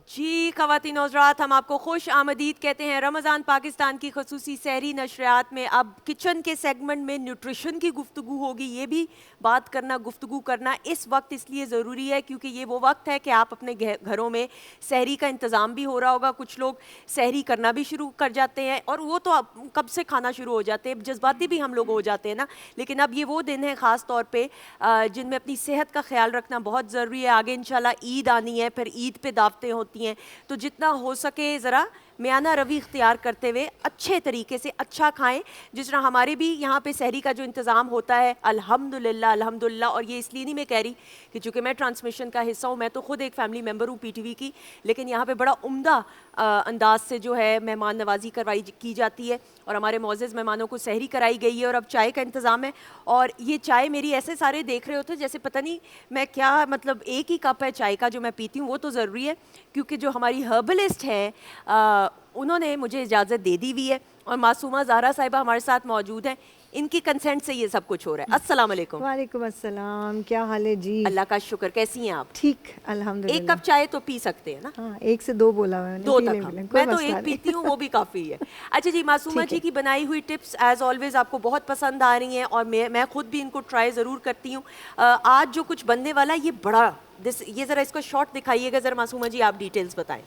جی خواتین و حضرات، ہم آپ کو خوش آمدید کہتے ہیں رمضان پاکستان کی خصوصی سحری نشریات میں۔ اب کچن کے سیگمنٹ میں نیوٹریشن کی گفتگو ہوگی، یہ بھی بات کرنا، گفتگو کرنا اس وقت اس لیے ضروری ہے کیونکہ یہ وہ وقت ہے کہ آپ اپنے گھروں میں سحری کا انتظام بھی ہو رہا ہوگا، کچھ لوگ سحری کرنا بھی شروع کر جاتے ہیں، اور وہ تو کب سے کھانا شروع ہو جاتے ہیں، جذباتی بھی ہم لوگ ہو جاتے ہیں نا، لیکن اب یہ وہ دن ہے خاص طور پہ جن میں اپنی صحت کا خیال رکھنا بہت ضروری ہے۔ آگے انشاءاللہ عید آنی ہے، پھر عید پہ دعوتیں ہوتی ہیں، تو جتنا ہو سکے ذرا میانہ روی اختیار کرتے ہوئے اچھے طریقے سے اچھا کھائیں، جس طرح ہمارے بھی یہاں پہ سحری کا جو انتظام ہوتا ہے الحمدللہ الحمدللہ۔ اور یہ اس لیے نہیں میں کہہ رہی کہ چونکہ میں ٹرانسمیشن کا حصہ ہوں، میں تو خود ایک فیملی ممبر ہوں پی ٹی وی کی، لیکن یہاں پہ بڑا عمدہ انداز سے جو ہے مہمان نوازی کی جاتی ہے، اور ہمارے معزز مہمانوں کو سحری کرائی گئی ہے، اور اب چائے کا انتظام ہے۔ اور یہ چائے میری ایسے سارے دیکھ رہے ہوتے ہیں جیسے پتہ نہیں میں کیا، مطلب ایک ہی کپ ہے چائے کا جو میں پیتی ہوں، وہ تو ضروری ہے کیونکہ جو ہماری ہربلسٹ ہے انہوں نے مجھے اجازت دے دی ہوئی ہے اور معصومہ زہرا صاحبہ ہمارے ساتھ موجود ہیں, ان کی کنسنٹ سے یہ سب کچھ ہو رہا ہے. السلام علیکم. وعلیکم السلام, کیا حال ہے جی؟ اللہ کا شکر, کیسی ہیں آپ؟ ٹھیک الحمدللہ. ایک کپ چائے تو پی سکتے ہیں نا؟ ہاں, 1 سے 2 بولا ہوا ہے, 2 تک. میں تو 1 پیتی ہوں, وہ بھی کافی ہے. اچھا جی, معصومہ جی کی بنائی ہوئی ٹپس ایز آلویز آپ کو بہت پسند آ رہی ہیں اور میں خود بھی ان کو ٹرائی ضرور کرتی ہوں. آج جو کچھ بننے والا ہے یہ بڑا, یہ ذرا اس کو شارٹ دکھائیے گا ذرا معصومہ جی, آپ ڈیٹیلز بتائیں.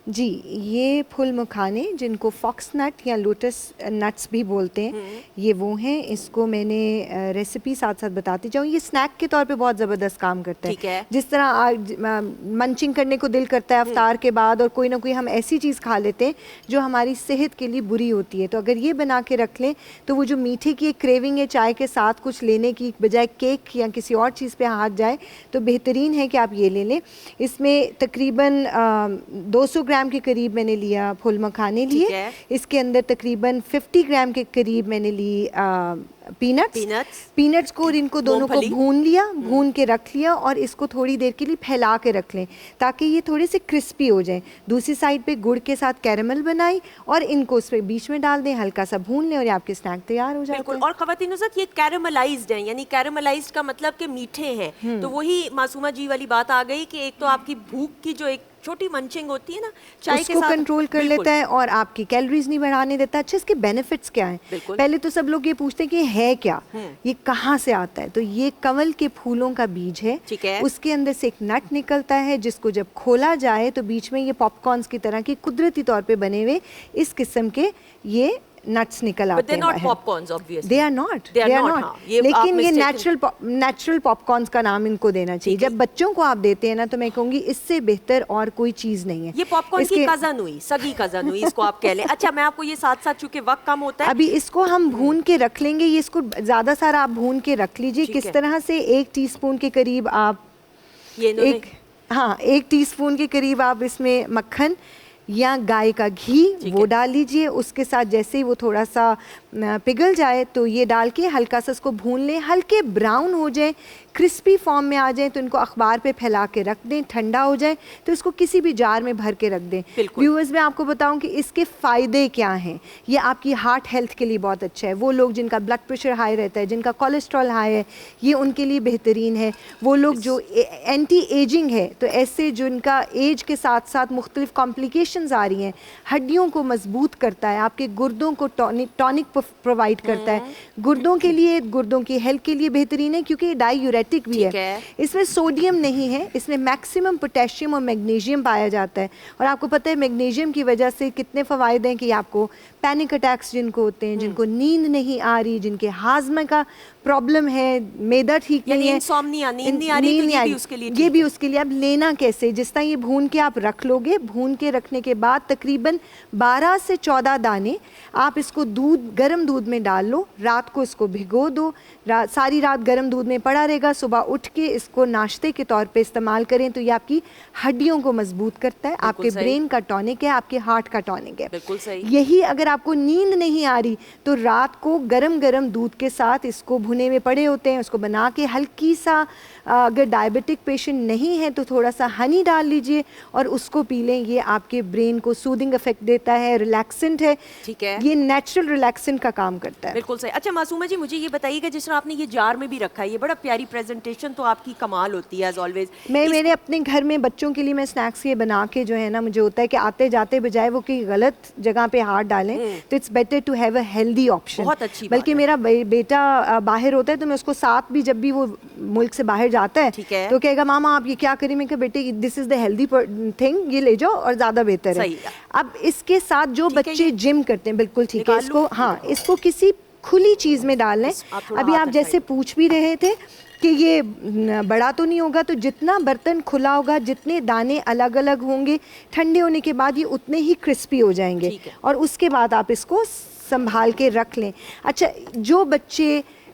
جی, یہ پھول مکھانے جن کو فاکس نٹ یا لوٹس نٹس بھی بولتے ہیں, یہ وہ ہیں. اس کو میں نے ریسیپی ساتھ ساتھ بتاتی جاؤں. یہ سنیک کے طور پہ بہت زبردست کام کرتا ہے. جس طرح منچنگ کرنے کو دل کرتا ہے افطار کے بعد, اور کوئی نہ کوئی ہم ایسی چیز کھا لیتے ہیں جو ہماری صحت کے لیے بری ہوتی ہے, تو اگر یہ بنا کے رکھ لیں تو وہ جو میٹھے کی ایک کریونگ ہے چائے کے ساتھ کچھ لینے کی بجائے کیک یا کسی اور چیز پہ ہاتھ جائے, تو بہترین ہے کہ آپ یہ لے لیں. اس میں تقریباً 200 گرام کے قریب میں نے لیا پھول مکھانے لیے. اس کے اندر تقریباً 50 گرام کے قریب میں نے لی پینٹس کو, اور ان کو دونوں کو بھون لیا, بھون کے رکھ لیا, اور اس کو تھوڑی دیر کے لیے پھیلا کے رکھ لیں تاکہ یہ تھوڑے سے کرسپی ہو جائیں. دوسری سائڈ پہ گڑ کے ساتھ کیرمل بنائی اور ان کو اس پہ بیچ میں ڈال دیں, ہلکا سا بھون لیں اور آپ کے اسنیک تیار ہو جاتے ہیں. اور خواتین حضرات یہ کیرملائزڈ ہیں, یعنی کیرملائزڈ کا مطلب کہ میٹھے ہیں. تو وہی معصومہ جی والی بات آ گئی کہ ایک تو آپ کی بھوک کی جو ایک چھوٹی منچنگ ہوتی ہے نا چائے کے ساتھ, اس کو کنٹرول کر لیتا ہے اور آپ کی کیلوریز نہیں بڑھانے دیتا. اچھا, اس کے بینیفٹس کیا ہیں؟ پہلے تو سب لوگ یہ پوچھتے ہیں کہ ہے کیا, یہ کہاں سے آتا ہے. تو یہ کنول کے پھولوں کا بیج ہے. اس کے اندر سے ایک نٹ نکلتا ہے جس کو جب کھولا جائے تو بیچ میں یہ پاپ کارنز کی طرح کے قدرتی طور پہ بنے ہوئے اس قسم کے یہ نٹس نکل آتے ہیں. دے آر ناٹ, لیکن یہ نیچرل پاپ کارنز کا نام ان کو دینا چاہیے. جب بچوں کو آپ دیتے ہیں نا تو میں کہوں گی اس سے بہتر اور کوئی چیز نہیں ہے. یہ پاپ کارن کی کزن ہوئی, سگی کزن ہوئی, اس کو آپ کہہ لیں. اچھا, میں آپ کو یہ ساتھ ساتھ چونکہ وقت کم ہوتا ہے, ابھی اس کو ہم بھون کے رکھ لیں گے. یہ اس کو زیادہ سارا آپ بھون کے رکھ لیجئے. کس طرح سے 1 ٹی اسپون کے قریب آپ 1 ٹی اسپون کے قریب آپ اس میں مکھن یا گائے کا گھی وہ ڈال لیجئے. اس کے ساتھ جیسے ہی وہ تھوڑا سا پگھل جائے تو یہ ڈال کے ہلکا سا اس کو بھون لیں. ہلکے براؤن ہو جائیں, کرسپی فارم میں آ جائیں تو ان کو اخبار پہ پھیلا کے رکھ دیں. ٹھنڈا ہو جائے تو اس کو کسی بھی جار میں بھر کے رکھ دیں. ویورز, میں آپ کو بتاؤں کہ اس کے فائدے کیا ہیں. یہ آپ کی ہارٹ ہیلتھ کے لیے بہت اچھا ہے. وہ لوگ جن کا بلڈ پریشر ہائی رہتا ہے, جن کا کولیسٹرول ہائی ہے, یہ ان کے لیے بہترین ہے. وہ لوگ جو اینٹی ایجنگ ہے, تو ایسے جن کا ایج کے ساتھ ساتھ مختلف کمپلیکیشنز آ رہی ہیں, ہڈیوں کو مضبوط کرتا ہے, آپ کے گردوں کو ٹونک پرووائڈ کرتا ہے. گردوں کے لیے, گردوں کی ہیلتھ کے لیے بہترین ہے کیونکہ یہ ڈائی یوریٹک بھی ہے. اس میں سوڈیم نہیں ہے, اس میں میکسیمم پوٹیشیم اور میگنیشیم پایا جاتا ہے. اور آپ کو پتہ ہے میگنیشیم کی وجہ سے کتنے فوائد ہیں کہ آپ کو پینک اٹیکس جن کو ہوتے ہیں, جن کو نیند نہیں آ رہی, جن کے ہاضمے کا پرابلم ہے, معدہ ٹھیک نہیں ہے, نیند نہیں آ رہی, یہ بھی اس کے لیے. اب لینا کیسے؟ جس طرح یہ بھون کے آپ رکھ لو گے, بھون کے رکھنے کے بعد تقریباً 12 سے 14 دانے آپ اس کو گرم دودھ میں ڈال لو. رات کو اس کو بھگو دو, ساری رات گرم دودھ میں پڑا رہے گا. صبح اٹھ کے اس کو ناشتے کے طور پہ استعمال کریں تو یہ آپ کی ہڈیوں کو مضبوط کرتا ہے, آپ کے برین کا ٹونک ہے, آپ کے ہارٹ کا ٹونک ہے. یہی اگر آپ کو نیند نہیں آ رہی تو رات کو گرم گرم دودھ کے ساتھ اس کو بھنے میں پڑے ہوتے ہیں, اس کو بنا کے ہلکی سا, اگر ڈائبٹک پیشنٹ نہیں ہے تو تھوڑا سا ہنی ڈال لیجئے اور اس کو پی لیں. یہ آپ کے برین کو سودنگ افیکٹ دیتا ہے, ریلیکسنٹ ہے. یہ نیچرل ریلیکسنٹ کا کام کرتا ہے. بالکل صحیح. اچھا معصومہ جی, مجھے یہ بتائیے کہ جس طرح آپ نے یہ جار میں بھی رکھا ہے, یہ بڑا پیاری پریزنٹیشن تو آپ کی کمال ہوتی ہے ایز آلویز. میں میرے اپنے گھر میں بچوں کے لیے میں اسنیکس یہ بنا کے جو ہے نا, مجھے ہوتا ہے کہ آتے جاتے بجائے وہ کہ غلط جگہ پہ ہاتھ ڈالیں, تو it's better to have a healthy option. بہت اچھی. بلکہ میرا بیٹا باہر ہوتا ہے تو میں اس کو ساتھ بھی, جب بھی وہ ملک سے باہر جاتا ہے تو کہے گا ماما آپ یہ کیا کریں. میں کہ بیٹے دس از دا ہیلدی تھنگ, یہ لے جاؤ اور زیادہ بہتر ہے. اب اس کے ساتھ جو بچے جم کرتے ہیں, بالکل ٹھیک ہے, اس کو اس کو کسی کھلی چیز میں ڈال لیں. ابھی آپ جیسے پوچھ بھی رہے تھے کہ یہ بڑا تو نہیں ہوگا, تو جتنا برتن کھلا ہوگا, جتنے دانے الگ الگ ہوں گے, ٹھنڈے ہونے کے بعد یہ اتنے ہی کرسپی ہو جائیں گے. اور اس کے بعد آپ اس کو سنبھال کے رکھ لیں. اچھا, جو بچے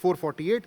4:48।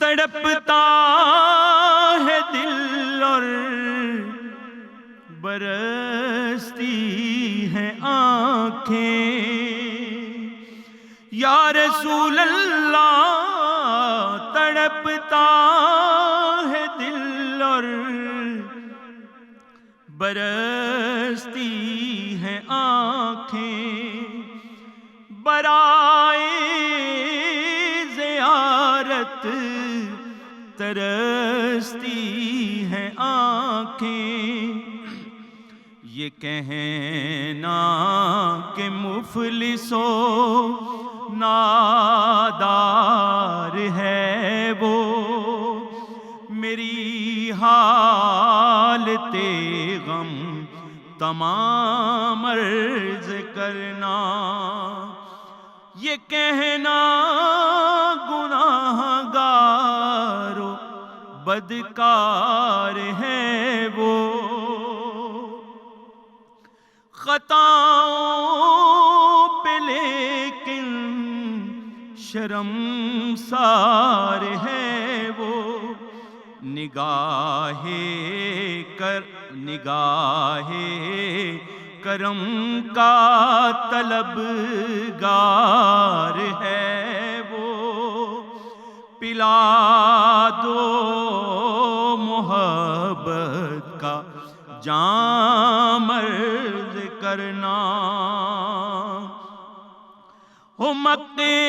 تڑپتا ہے دل اور برستی ہیں آنکھیں، یا رسول اللہ تڑپتا ہے دل اور برستی ہیں آنکھیں، برائے زیارت ترستی ہیں آنکھیں، یہ کہنا کہ مفلس و نادار ہے وہ، میری حالت غم تمام عرض کرنا، یہ کہنا گناہ گار و بدکار ہے وہ، خطاؤں پہ لیکن شرمسار ہے وہ، نگاہ کرم کا طلبگار ہے وہ، پلا دو محبت کا جام عرض کرنا، ہو مکے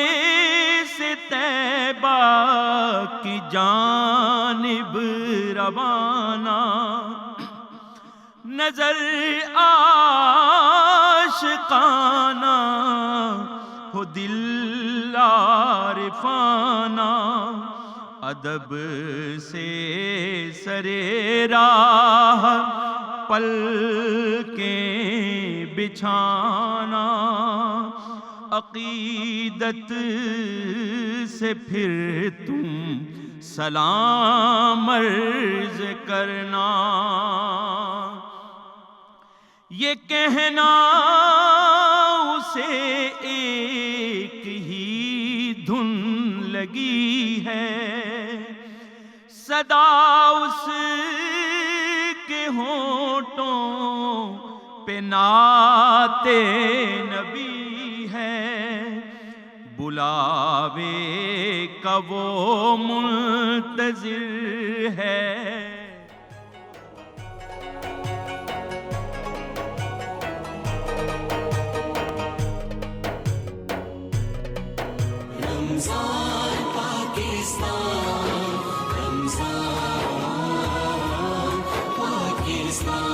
سے طیبہ کی جانب روانہ، نظر عاشقانہ ہو دل عارفانہ، ادب سے سرے راہ پلکیں بچھانا، عقیدت سے پھر تم سلام عرض کرنا، یہ کہنا اسے ایک ہی دھن لگی ہے، صدا اس کے ہونٹوں پہ نعت نبی ہے، بلاوے کا وہ منتظر ہے، رمضان پاکستان، رمضان پاکستان۔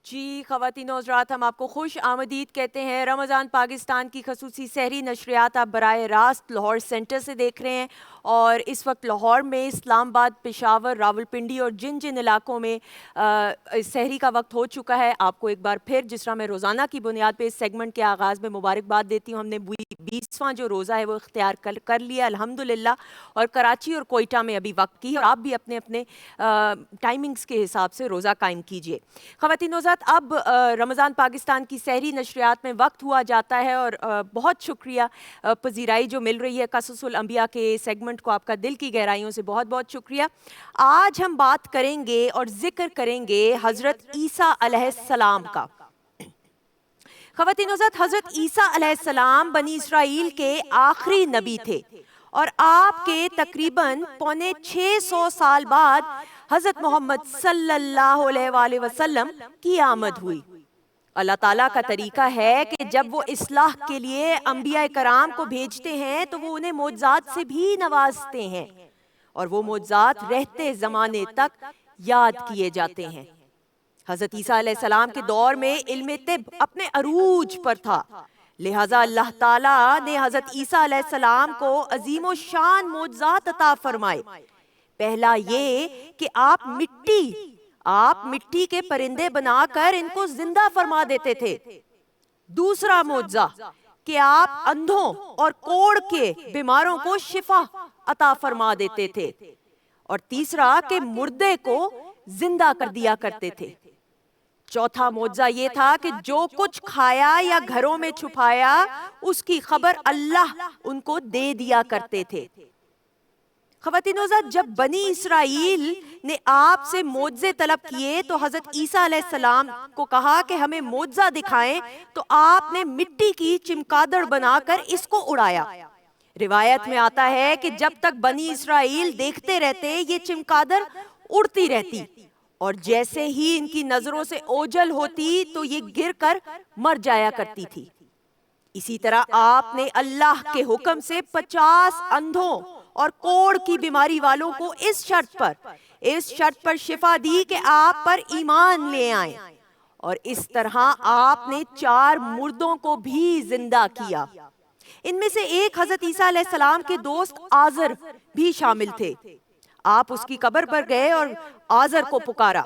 جی خواتین و حضرات، ہم آپ کو خوش آمدید کہتے ہیں۔ رمضان پاکستان کی خصوصی سحری نشریات آپ براہ راست لاہور سینٹر سے دیکھ رہے ہیں، اور اس وقت لاہور میں، اسلام آباد، پشاور، راولپنڈی اور جن جن علاقوں میں سحری کا وقت ہو چکا ہے، آپ کو ایک بار پھر جس طرح میں روزانہ کی بنیاد پہ اس سیگمنٹ کے آغاز میں مبارکباد دیتی ہوں، ہم نے 20واں جو روزہ ہے وہ اختیار کر لیا الحمدللہ، اور کراچی اور کوئٹہ میں ابھی وقت کی، اور آپ بھی اپنے اپنے ٹائمنگز کے حساب سے روزہ قائم کیجئے۔ خواتین و حضرات، اب رمضان پاکستان کی سحری نشریات میں وقت ہوا جاتا ہے، اور بہت شکریہ پذیرائی جو مل رہی ہے قصص الانبیاء کے سیگمنٹ کو، آپ کا دل کی گہرائیوں سے بہت بہت شکریہ۔ آج ہم بات کریں گے اور ذکر کریں گے حضرت عیسیٰ علیہ السلام کا۔ خواتین و حضرات، حضرت عیسیٰ علیہ السلام بنی اسرائیل کے آخری نبی تھے، اور آپ کے تقریباً 650 سال بعد حضرت محمد صلی اللہ علیہ وآلہ وسلم کی آمد ہوئی۔ اللہ تعالیٰ کا طریقہ ہے کہ جب وہ اصلاح کے لیے انبیاء کرام کو بھیجتے ہیں تو وہ انہیں معجزات سے بھی نوازتے ہیں، اور وہ معجزات رہتے زمانے تک یاد کیے جاتے ہیں۔ حضرت عیسیٰ علیہ السلام کے دور میں علم طب اپنے عروج پر تھا، لہٰذا اللہ تعالیٰ نے حضرت عیسیٰ علیہ السلام کو عظیم و شان معجزات عطا فرمائے۔ پہلا یہ کہ آپ مٹی کے پرندے بنا کر ان کو زندہ فرما دیتے تھے۔ دوسرا معجزہ کہ آپ اندھوں اور کوڑ کے بیماروں کو شفا عطا فرما دیتے تھے، اور تیسرا کہ مردے کو زندہ کر دیا کرتے تھے۔ چوتھا معجزہ یہ تھا کہ جو کچھ کھایا یا گھروں میں چھپایا اس کی خبر اللہ ان کو دے دیا کرتے تھے۔ خواتین و حضرات، جب بنی اسرائیل نے آپ سے معجزے طلب کیے تو حضرت عیسیٰ علیہ السلام کو کہا کہ ہمیں معجزہ دکھائیں، تو آپ نے مٹی کی چمگادڑ بنا کر اس کو اڑایا۔ روایت میں آتا ہے کہ جب تک بنی اسرائیل دیکھتے رہتے یہ چمگادڑ اڑتی رہتی، اور جیسے ہی ان کی نظروں سے اوجھل ہوتی تو یہ گر کر مر جایا کرتی تھی۔ اسی طرح آپ نے اللہ کے حکم سے 50 اندھوں اور کوڑ کی بیماری والوں کو اس شرط پر شفا دی کہ آپ پر ایمان لے آئیں، اور اس طرح آپ نے 4 مردوں کو بھی زندہ کیا۔ ان میں سے ایک حضرت عیسیٰ علیہ السلام کے دوست آزر بھی شامل تھے۔ آپ اس کی قبر پر گئے اور آزر کو پکارا،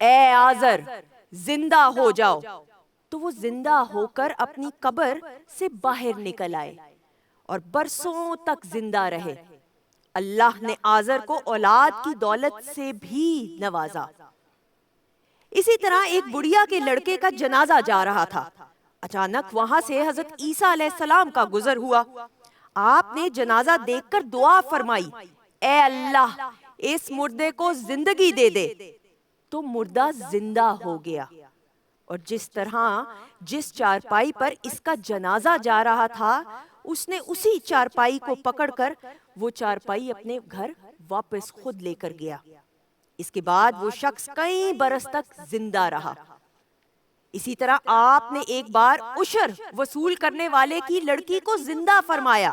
اے آزر زندہ ہو جاؤ، تو وہ زندہ ہو کر اپنی قبر سے باہر نکل آئے اور برسوں تک زندہ رہے۔ اللہ نے آزر کو اولاد کی دولت سے بھی نوازا۔ اسی طرح ایک بڑھیا کے لڑکے کا جنازہ جا رہا تھا، اچانک وہاں سے حضرت عیسیٰ علیہ السلام کا گزر ہوا۔ آپ نے جنازہ دیکھ کر دعا فرمائی، اے اللہ اس مردے کو زندگی دے دے، تو مردہ زندہ ہو گیا، اور جس طرح جس چارپائی پر اس کا جنازہ جا رہا تھا اس نے اسی چارپائی کو پکڑ کر وہ چارپائی اپنے گھر واپس خود لے کر گیا۔ اس کے بعد وہ شخص کئی برس تک زندہ رہا۔ اسی طرح آپ نے ایک بار عشر وصول کرنے والے کی لڑکی کو زندہ فرمایا۔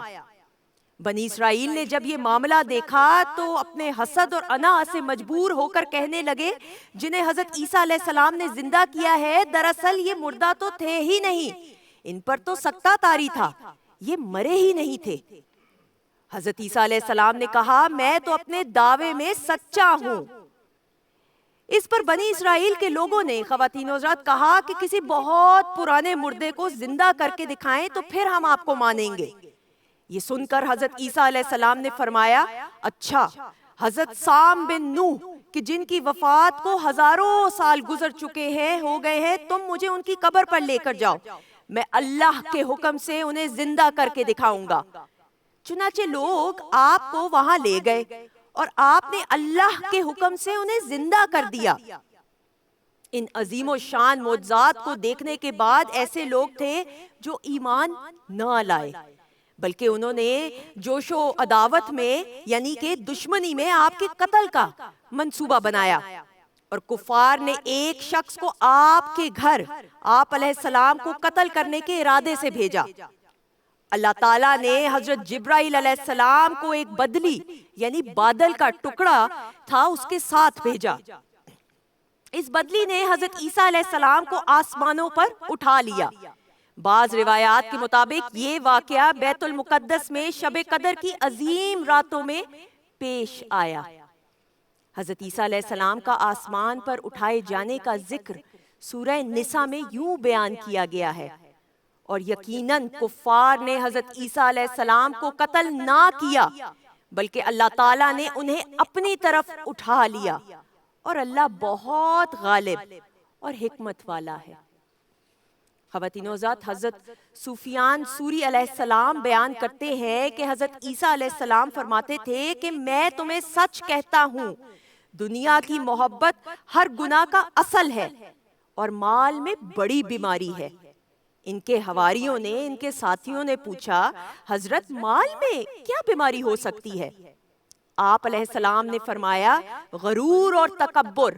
بنی اسرائیل نے جب یہ معاملہ دیکھا تو اپنے حسد اور انا سے مجبور ہو کر کہنے لگے، جنہیں حضرت عیسیٰ علیہ السلام نے زندہ کیا ہے دراصل یہ مردہ تو تھے ہی نہیں، ان پر تو سکتہ طاری تھا، یہ مرے ہی نہیں تھے۔ حضرت عیسیٰ علیہ السلام نے کہا، میں تو اپنے دعوے میں سچا ہوں۔ اس پر بنی اسرائیل کے لوگوں نے خواتین و حضرات کہا کہ کسی بہت پرانے مردے کو زندہ کر کے دکھائیں تو پھر ہم آپ کو مانیں گے۔ یہ سن کر حضرت عیسیٰ علیہ السلام نے فرمایا، اچھا حضرت سام بن نوح کہ جن کی وفات کو ہزاروں سال گزر چکے ہیں ہو گئے ہیں، تم مجھے ان کی قبر پر لے کر جاؤ، میں اللہ کے حکم سے انہیں زندہ کر کے دکھاؤں گا۔ چنانچہ لوگ آپ کو وہاں لے گئے اور آپ نے اللہ کے حکم سے انہیں زندہ کر دیا۔ ان عظیم و شان معجزات کو دیکھنے کے بعد ایسے لوگ تھے جو ایمان نہ لائے، بلکہ انہوں نے جوش و عداوت میں یعنی کہ دشمنی میں آپ کے قتل کا منصوبہ بنایا، اور کفار نے ایک شخص کو آپ کے گھر آپ علیہ السلام کو قتل کرنے کے ارادے سے بھیجا۔ اللہ تعالیٰ نے حضرت جبرائیل علیہ السلام کو ایک بدلی یعنی بادل کا ٹکڑا تھا اس کے ساتھ بھیجا۔ اس بدلی نے حضرت عیسیٰ علیہ السلام کو آسمانوں پر اٹھا لیا۔ بعض روایات کے مطابق یہ واقعہ بیت المقدس میں شب قدر کی عظیم راتوں میں پیش آیا۔ حضرت عیسیٰ علیہ السلام کا آسمان پر اٹھائے جانے کا ذکر سورہ نساء میں یوں بیان کیا گیا ہے، اور یقیناً کفار نے حضرت عیسیٰ علیہ السلام کو قتل نہ کیا بلکہ اللہ تعالیٰ نے انہیں اپنی طرف اٹھا لیا، اور اللہ بہت غالب اور حکمت والا ہے۔ خواتین و حضرات، حضرت سفیان ثوری علیہ السلام بیان کرتے ہیں کہ حضرت عیسیٰ علیہ السلام فرماتے تھے کہ میں تمہیں سچ کہتا ہوں، دنیا کی محبت ہر گناہ کا اصل ہے اور مال میں بڑی بیماری ہے۔ ان کے حواریوں نے، ان کے ساتھیوں نے پوچھا، حضرت مال میں کیا بیماری ہو سکتی ہے؟ آپ علیہ السلام نے فرمایا، غرور اور تکبر۔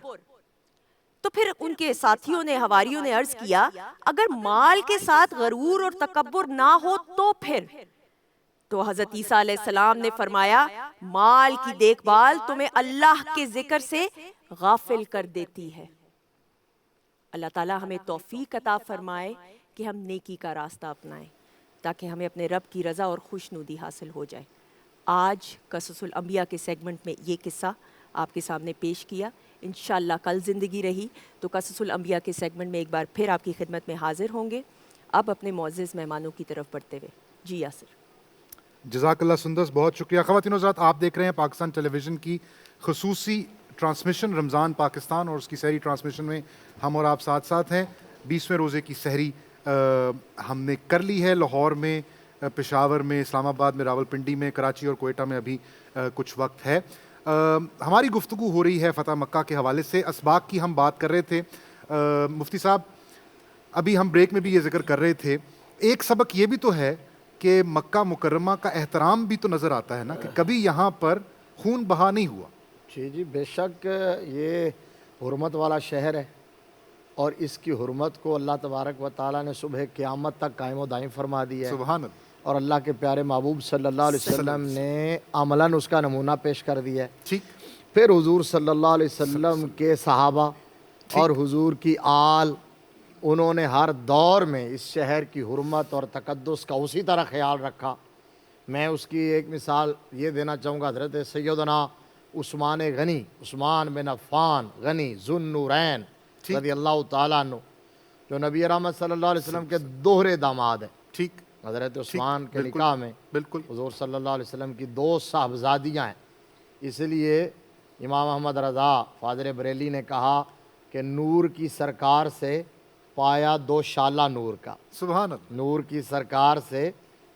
تو پھر ان کے ساتھیوں نے، حواریوں نے عرض کیا، اگر مال کے ساتھ غرور اور تکبر نہ ہو تو پھر؟ تو حضرت عیسیٰ علیہ السلام نے فرمایا، مال کی دیکھ بھال تمہیں اللہ کے ذکر سے غافل کر دیتی ہے۔ اللہ تعالی ہمیں توفیق عطا فرمائے کہ ہم نیکی کا راستہ اپنائیں تاکہ ہمیں اپنے رب کی رضا اور خوشنودی حاصل ہو جائے۔ آج قصص الانبیاء کے سیگمنٹ میں یہ قصہ آپ کے سامنے پیش کیا۔ انشاءاللہ کل زندگی رہی تو قصص الانبیاء کے سیگمنٹ میں ایک بار پھر آپ کی خدمت میں حاضر ہوں گے۔ اب اپنے معزز مہمانوں کی طرف بڑھتے ہوئے جی یاسر۔ جزاک اللہ سندس، بہت شکریہ۔ خواتین و حضرات، آپ دیکھ رہے ہیں پاکستان ٹیلی ویژن کی خصوصی ٹرانسمیشن رمضان پاکستان اور اس کی سحری ٹرانسمیشن میں ہم اور آپ ساتھ ساتھ ہیں. 20ویں روزے کی سحری ہم نے کر لی ہے لاہور میں, پشاور میں, اسلام آباد میں, راولپنڈی میں, کراچی اور کوئٹہ میں ابھی کچھ وقت ہے. ہماری گفتگو ہو رہی ہے فتح مکہ کے حوالے سے. اسباق کی ہم بات کر رہے تھے. مفتی صاحب ابھی ہم بریک میں بھی یہ ذکر کر رہے تھے, ایک سبق یہ بھی تو ہے کہ مکہ مکرمہ کا احترام بھی تو نظر آتا ہے نا, کہ کبھی یہاں پر خون بہا نہیں ہوا. جی بے شک یہ حرمت والا شہر ہے, اور اس کی حرمت کو اللہ تبارک و تعالیٰ نے صبح قیامت تک قائم و دائم فرما دی ہے. سبحان اللہ. اور اللہ کے پیارے محبوب صلی اللہ علیہ وسلم نے عملاً اس کا نمونہ پیش کر دیا ہے. ٹھیک. پھر حضور صلی اللہ علیہ وسلم کے صحابہ اور حضور کی آل, انہوں نے ہر دور میں اس شہر کی حرمت اور تقدس کا اسی طرح خیال رکھا. میں اس کی ایک مثال یہ دینا چاہوں گا. حضرت سیدنا عثمان غنی, عثمان بن عفان غنی ذو النورین رضی اللہ تعالیٰ عنہ, جو نبی رحمت صلی اللہ علیہ وسلم کے دوہرے داماد ہیں. ٹھیک. حضرت عثمان کے نکاح میں بالکل حضور صلی اللہ علیہ وسلم کی 2 صاحبزادیاں ہیں. اس لیے امام احمد رضا فاضل بریلی نے کہا کہ نور کی سرکار سے پایا 2 شالہ نور کا. سبحان اللہ. نور کی سرکار سے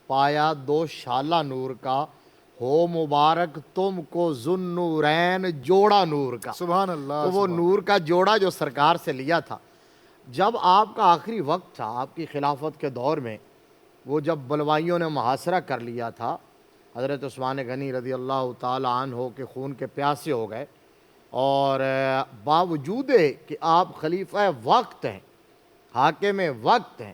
پایا 2 شالہ نور کا, ہو مبارک تم کو ذو النورین جوڑا نور کا. سبحان اللہ. تو وہ نور کا جوڑا جو سرکار سے لیا تھا, جب آپ کا آخری وقت تھا آپ کی خلافت کے دور میں, وہ جب بلوائیوں نے محاصرہ کر لیا تھا, حضرت عثمان غنی رضی اللہ تعالیٰ عنہ کے خون کے پیاسے ہو گئے, اور باوجود کہ آپ خلیفہ وقت ہیں, حاکم وقت ہیں,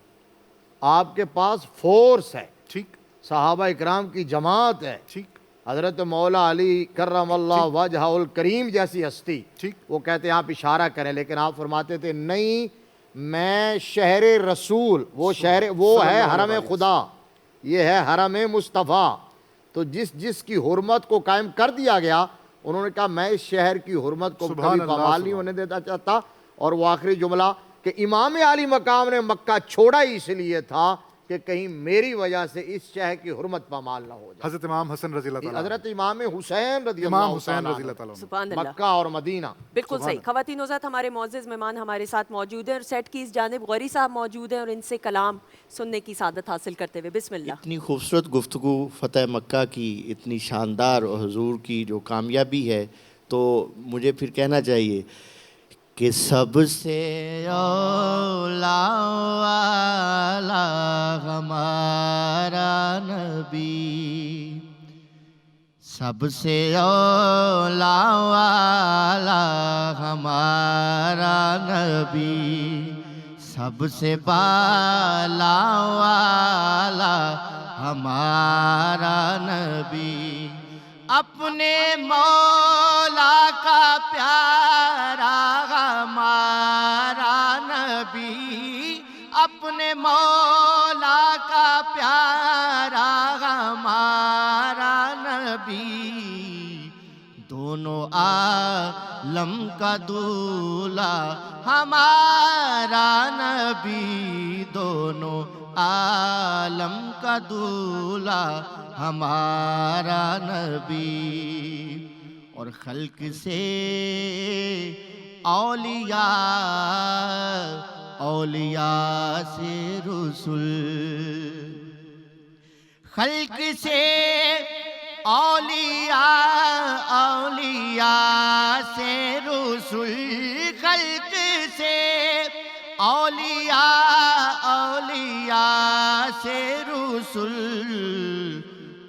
آپ کے پاس فورس ہے, ٹھیک, صحابہ اکرام کی جماعت ہے, ٹھیک, حضرت مولا علی کرم اللہ وجہ الکریم جیسی ہستی, ٹھیک, وہ کہتے ہیں آپ اشارہ کریں, لیکن آپ فرماتے تھے نہیں, میں شہر رسول, وہ شہر وہ ہے حرم خدا, یہ ہے حرم مصطفیٰ. تو جس کی حرمت کو قائم کر دیا گیا, انہوں نے کہا میں اس شہر کی حرمت کو کبھی پامال نہیں ہونے دیتا چاہتا. اور وہ آخری جملہ کہ امام علی مقام نے مکہ چھوڑا ہی اس لیے تھا کہ کہیں میری وجہ سے اس شہر کی حرمت پامال نہ ہو جائے. حضرت امام حسن رضی اللہ تعالیٰ, حضرت امام حسین رضی اللہ تعالیٰ, سبحان اللہ. مکہ اور مدینہ. بالکل صحیح. خواتین حضرات, ہمارے معزز مہمان ہمارے ساتھ موجود ہیں, اور سیٹ کی اس جانب غوری صاحب موجود ہیں, اور ان سے کلام سننے کی سعادت حاصل کرتے ہوئے. بسم اللہ. اتنی خوبصورت گفتگو فتح مکہ کی, اتنی شاندار, اور حضور کی جو کامیابی ہے, تو مجھے پھر کہنا چاہیے کہ سب سے اولا والا ہمارا نبی, سب سے اولا والا ہمارا نبی, سب سے بالا والا ہمارا نبی, اپنے مولا کا پیارا ہمارا نبی, اپنے مولا کا پیارا ہمارا نبی, دونوں عالم کا دولا ہمارا نبی, دونوں عالم کا دولا ہمارا نبی. اور خلق سے اولیاء, اولیاء سے رسول, خلق سے اولیاء, اولیاء سے رسول, خلق سے اولیاء, اولیاء سے رسول,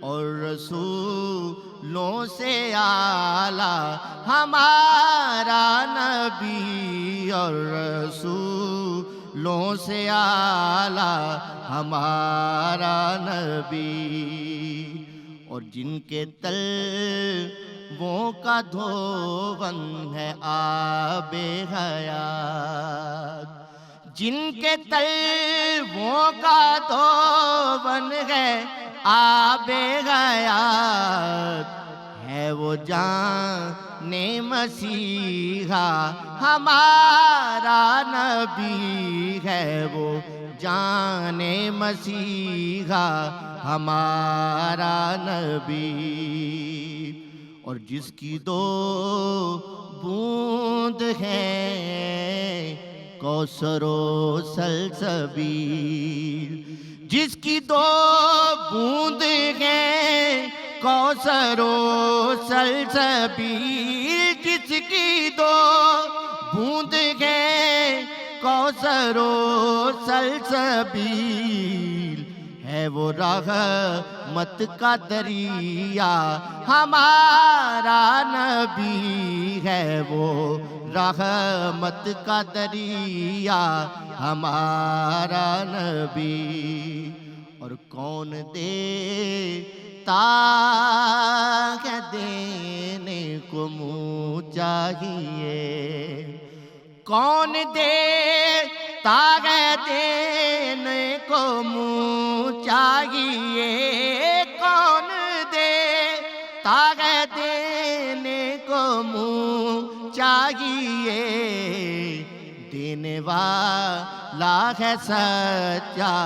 اور رسولوں سے اعلیٰ ہمارا نبی, اور رسولوں سے اعلیٰ ہمارا نبی. اور جن کے تلووں کا دھون ہے آب حیات, جن کے تلووں کا دھون ہے آب حیات, ہے وہ جان مسیحا ہمارا نبی, ہے وہ جان مسیحا ہمارا نبی. اور جس کی 2 بوند ہیں کوثر و سلسبیل، جس کی 2 بوند ہیں کوثر و سلسبیل، جس کی 2 بوند ہیں کوثر و سلسبیل، ہے وہ رحمت کا دریا ہمارا نبی، ہے وہ رحمت کا دریا ہمارا نبی۔ اور کون دیتا ہے دینے کو منہ چاہیے، کون دیتا ہے دینے کو منہ چاہیے، کون دیتا ہے دینے کو منہ چاہیے، دینے والا ہے سچا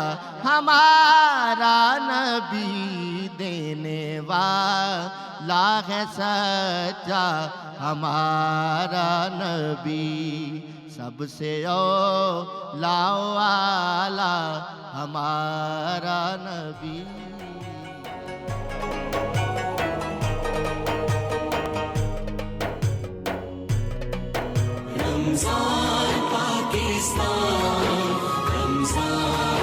ہمارا نبی، دینے والا ہے سچا ہمارا نبی، سب سے اولا والا ہمارا نبی۔ رمضان پاکستان، رمضان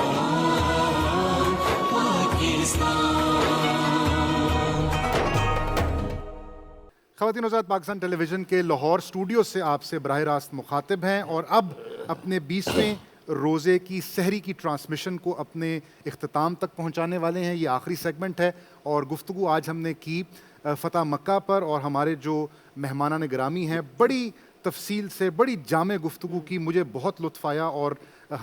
پاکستان۔ خواتین حضرات، پاکستان ٹیلی ویژن کے لاہور اسٹوڈیو سے آپ سے براہ راست مخاطب ہیں، اور اب اپنے 20ویں روزے کی سحری کی ٹرانسمیشن کو اپنے اختتام تک پہنچانے والے ہیں۔ یہ آخری سیگمنٹ ہے، اور گفتگو آج ہم نے کی فتح مکہ پر، اور ہمارے جو مہمانان گرامی ہیں بڑی تفصیل سے بڑی جامع گفتگو کی، مجھے بہت لطف آیا، اور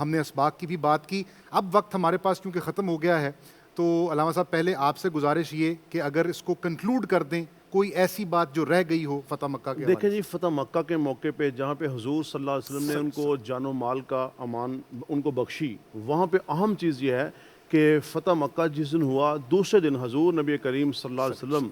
ہم نے اسباق کی بھی بات کی۔ اب وقت ہمارے پاس کیونکہ ختم ہو گیا ہے، تو علامہ صاحب پہلے آپ سے گزارش یہ کہ اگر اس کو کنکلوڈ کر دیں، کوئی ایسی بات جو رہ گئی ہو فتح مکہ کے دیکھیں جی، فتح مکہ کے موقع پہ جہاں پہ حضور صلی اللہ علیہ وسلم نے ان کو جان و مال کا امان ان کو بخشی، وہاں پہ اہم چیز یہ ہے کہ فتح مکہ جس دن ہوا، دوسرے دن حضور نبی کریم صلی اللہ علیہ وسلم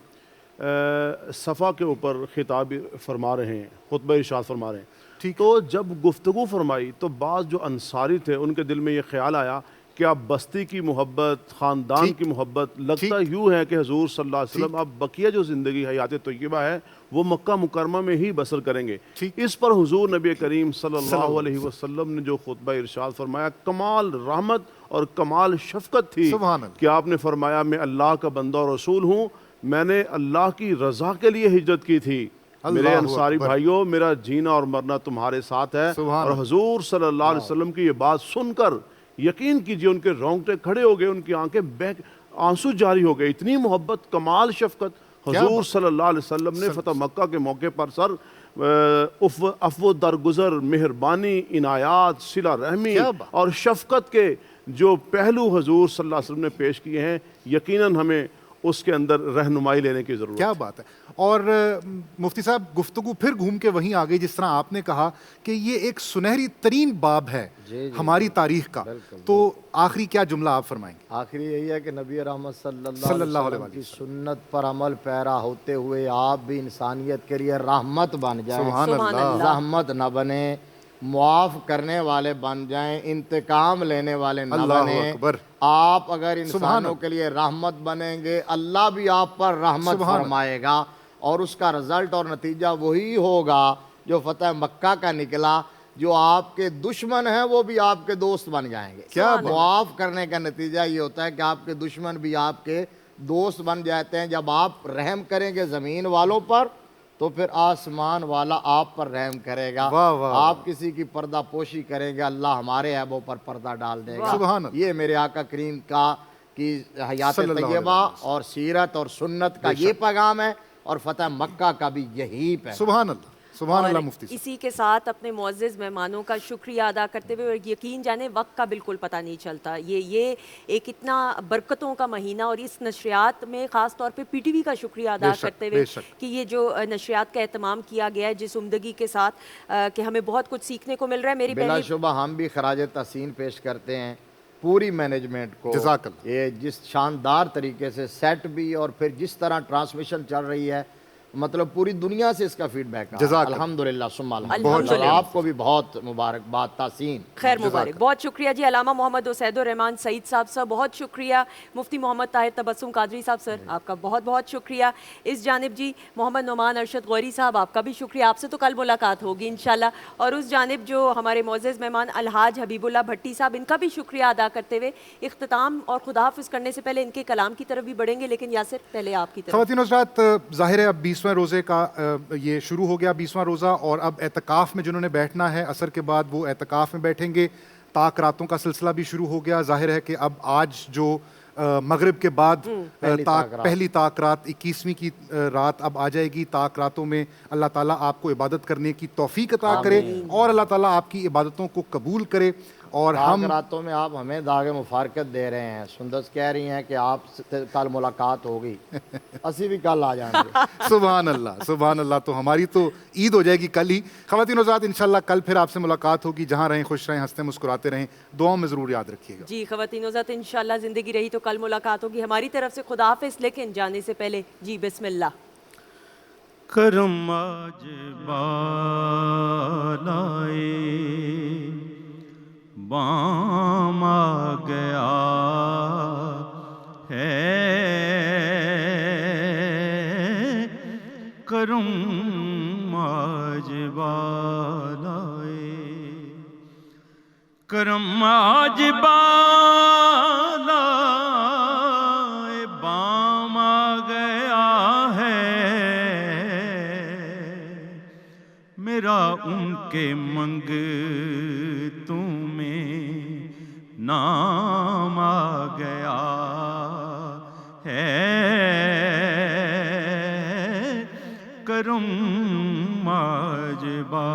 صفا کے اوپر خطاب فرما رہے ہیں، خطبہ ارشاد فرما رہے ہیں۔ تو جب گفتگو فرمائی تو بعض جو انصاری تھے ان کے دل میں یہ خیال آیا کہ اب بستی کی محبت، خاندان کی محبت، لگتا یوں ہے کہ حضور صلی اللہ علیہ وسلم اب بقیہ جو زندگی حیات طیبہ ہے وہ مکہ مکرمہ میں ہی بسر کریں گے۔ اس پر حضور نبی کریم صلی اللہ علیہ وسلم نے جو خطبہ ارشاد فرمایا، کمال رحمت اور کمال شفقت تھی کہ آپ نے فرمایا میں اللہ کا بندہ اور رسول ہوں، میں نے اللہ کی رضا کے لیے ہجرت کی تھی، میرے انصاری بھائیوں میرا جینا اور مرنا تمہارے ساتھ ہے۔ اور حضور صلی اللہ علیہ وسلم کی یہ بات سن کر یقین کیجئے ان کے رونگٹے کھڑے ہو گئے، ان کی آنکھیں آنسو جاری ہو گئے، اتنی محبت، کمال شفقت حضور صلی اللہ علیہ وسلم نے فتح مکہ کے موقع پر سر عفو درگزر، مہربانی، عنایات، صلہ رحمی اور شفقت کے جو پہلو حضور صلی اللہ علیہ وسلم نے پیش کیے ہیں، یقیناً ہمیں اس کے اندر رہنمائی لینے کی ضرورت ہے۔ کیا بات ہے۔ اور مفتی صاحب گفتگو پھر گھوم کے وہیں آ گئی جس طرح آپ نے کہا کہ یہ ایک سنہری ترین باب ہے ہماری تاریخ کا، تو آخری کیا جملہ آپ فرمائیں گے؟ آخری یہی ہے کہ نبی رحمت صلی اللہ علیہ وسلم کی سنت پر عمل پیرا ہوتے ہوئے آپ بھی انسانیت کے لیے رحمت بن جائیں، سبحان اللہ، رحمت نہ بنے، معاف کرنے والے بن جائیں، انتقام لینے والے نہ بنیں۔ آپ اگر انسانوں کے لیے رحمت بنیں گے، اللہ بھی آپ پر رحمت فرمائے گا، اور اس کا رزلٹ اور نتیجہ وہی ہوگا جو فتح مکہ کا نکلا۔ جو آپ کے دشمن ہیں وہ بھی آپ کے دوست بن جائیں گے۔ کیا معاف کرنے کا نتیجہ یہ ہوتا ہے کہ آپ کے دشمن بھی آپ کے دوست بن جاتے ہیں۔ جب آپ رحم کریں گے زمین والوں پر تو پھر آسمان والا آپ پر رحم کرے گا۔ آپ کسی کی پردہ پوشی کریں گے، اللہ ہمارے عیبوں پر پردہ ڈال دے گا۔ یہ میرے آقا کریم کی حیات طیبہ اور سیرت اور سنت کا یہ پیغام ہے، اور فتح مکہ کا بھی یہی پیغام۔ سبحان اللہ، سبحان اللہ مفتی صاحب۔ اسی کے ساتھ اپنے معزز مہمانوں کا شکریہ ادا کرتے ہوئے، اور یقین جانے وقت کا بالکل پتہ نہیں چلتا، یہ ایک اتنا برکتوں کا مہینہ، اور اس نشریات میں خاص طور پہ پی ٹی وی کا شکریہ ادا کرتے ہوئے کہ یہ جو نشریات کا اہتمام کیا گیا ہے جس عمدگی کے ساتھ کہ ہمیں بہت کچھ سیکھنے کو مل رہا ہے۔ میری بلا شبہ ہم بھی خراج تحسین پیش کرتے ہیں پوری مینجمنٹ کو، جزاک اللہ، یہ جس شاندار طریقے سے سیٹ بھی اور پھر جس طرح ٹرانسمیشن چل رہی ہے، مطلب پوری دنیا سے اس کا فیڈ بیک جزاک اللہ. الحمدللہ ثم الحمدللہ. آپ کو بھی بہت مبارکباد تحسین. خیر مبارک. بہت شکریہ جی علامہ محمد عسید الرحمان سعید صاحب بہت شکریہ. مفتی محمد طاہر تبسم قادری صاحب سر آپ کا بہت بہت شکریہ. اس جانب جی محمد نعمان ارشد غوری صاحب آپ کا بھی شکریہ. آپ سے تو کل ملاقات ہوگی انشاءاللہ. اور اس جانب جو ہمارے معزز مہمان الحاج حبیب اللہ بھٹی صاحب ان کا بھی شکریہ ادا کرتے ہوئے اختتام اور خداحافظ کرنے سے پہلے ان کے کلام کی طرف بھی بڑھیں گے، لیکن یاسر پہلے آپ کی طرف. خواتین و حضرات ظاہر ہے اب 20واں روزے کا یہ شروع ہو گیا 20واں روزہ، اور اب اعتکاف میں جنہوں نے بیٹھنا ہے عصر کے بعد وہ اعتکاف میں بیٹھیں گے. طاق راتوں کا سلسلہ بھی شروع ہو گیا. ظاہر ہے کہ اب آج جو مغرب کے بعد پہلی طاق رات 21ویں کی رات اب آ جائے گی. طاق راتوں میں اللہ تعالیٰ آپ کو عبادت کرنے کی توفیق عطا کرے اور اللہ تعالیٰ آپ کی عبادتوں کو قبول کرے. اور ہم راتوں میں آپ ہمیں داغ مفارقت دے رہے ہیں. سندس کہہ رہی ہیں کہ آپ سے کل ملاقات ہوگی، اسی بھی کل آ جائیں گے. سبحان اللہ سبحان اللہ. تو ہماری تو عید ہو جائے گی کل ہی. خواتین و حضرات انشاءاللہ کل پھر آپ سے ملاقات ہوگی. جہاں رہیں خوش رہیں، ہنستے مسکراتے رہیں. دعاؤں میں ضرور یاد رکھیے گا. جی خواتین و حضرات انشاءاللہ زندگی رہی تو کل ملاقات ہوگی. ہماری طرف سے خداحافظ، لیکن جانے سے پہلے جی بسم اللہ. کرم آج بالائے بام آ گیا ہے، کرم آج بالائے، کرم آج بالائے بام آ گیا ہے، میرا ان کے منگتوں میں نام آ گیا ہے، کرم آج بالائے.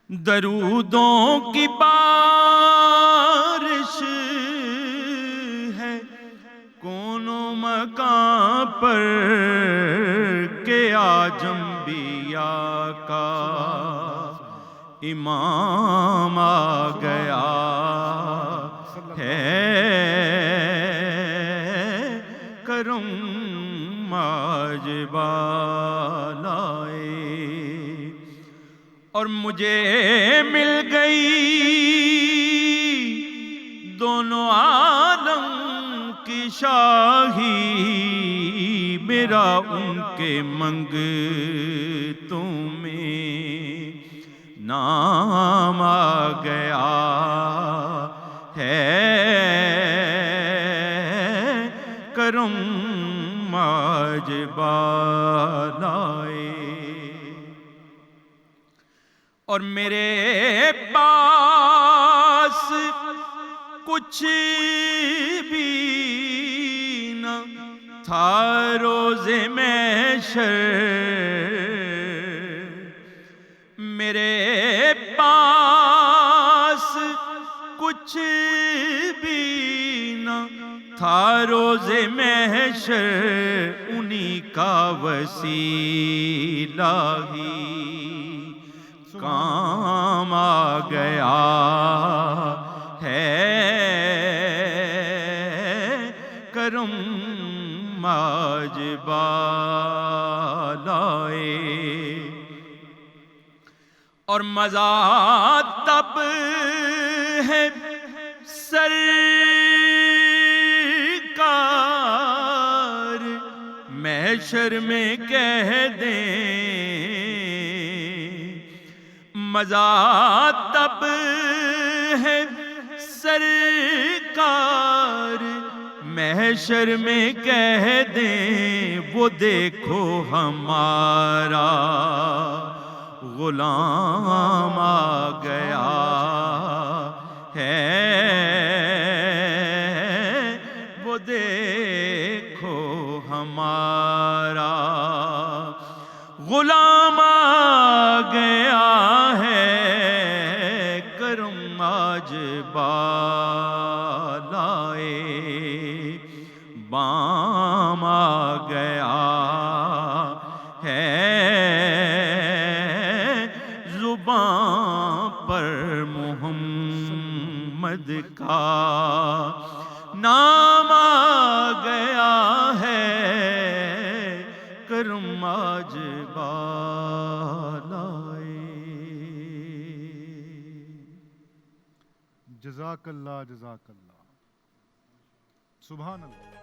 درودوں کی بارش ہے کونوں مکان پر کہ آج انبیاء کا امام آ گیا ہے، کرم آج بالائے. اور مجھے مل گئی دونوں عالم کی شاہی، میرا ان کے منگتوں میں نام آ گیا ہے، کرم آج بالائے. اور میرے پاس کچھ بھی نہ تھا روز محشر، میرے پاس کچھ بھی نہ تھا روز محشر، انہی کا وسیلہ ہی کام آ گیا ہے، کرم آج بالائے. اور مزہ تب ہے سرکار محشر میں کہہ دیں، مزہ تب ہے سرکار محشر میں کہہ دیں، وہ دیکھو ہمارا غلام آ گیا ہے، وہ دیکھو ہمارا غلام آ گیا ہے، کرم آج بالائے بام آ گیا ہے، زبان پر محمد کا نام آ گیا ہے، کرم آج بالائے. جزاک اللہ، جزاک اللہ، سبحان اللہ.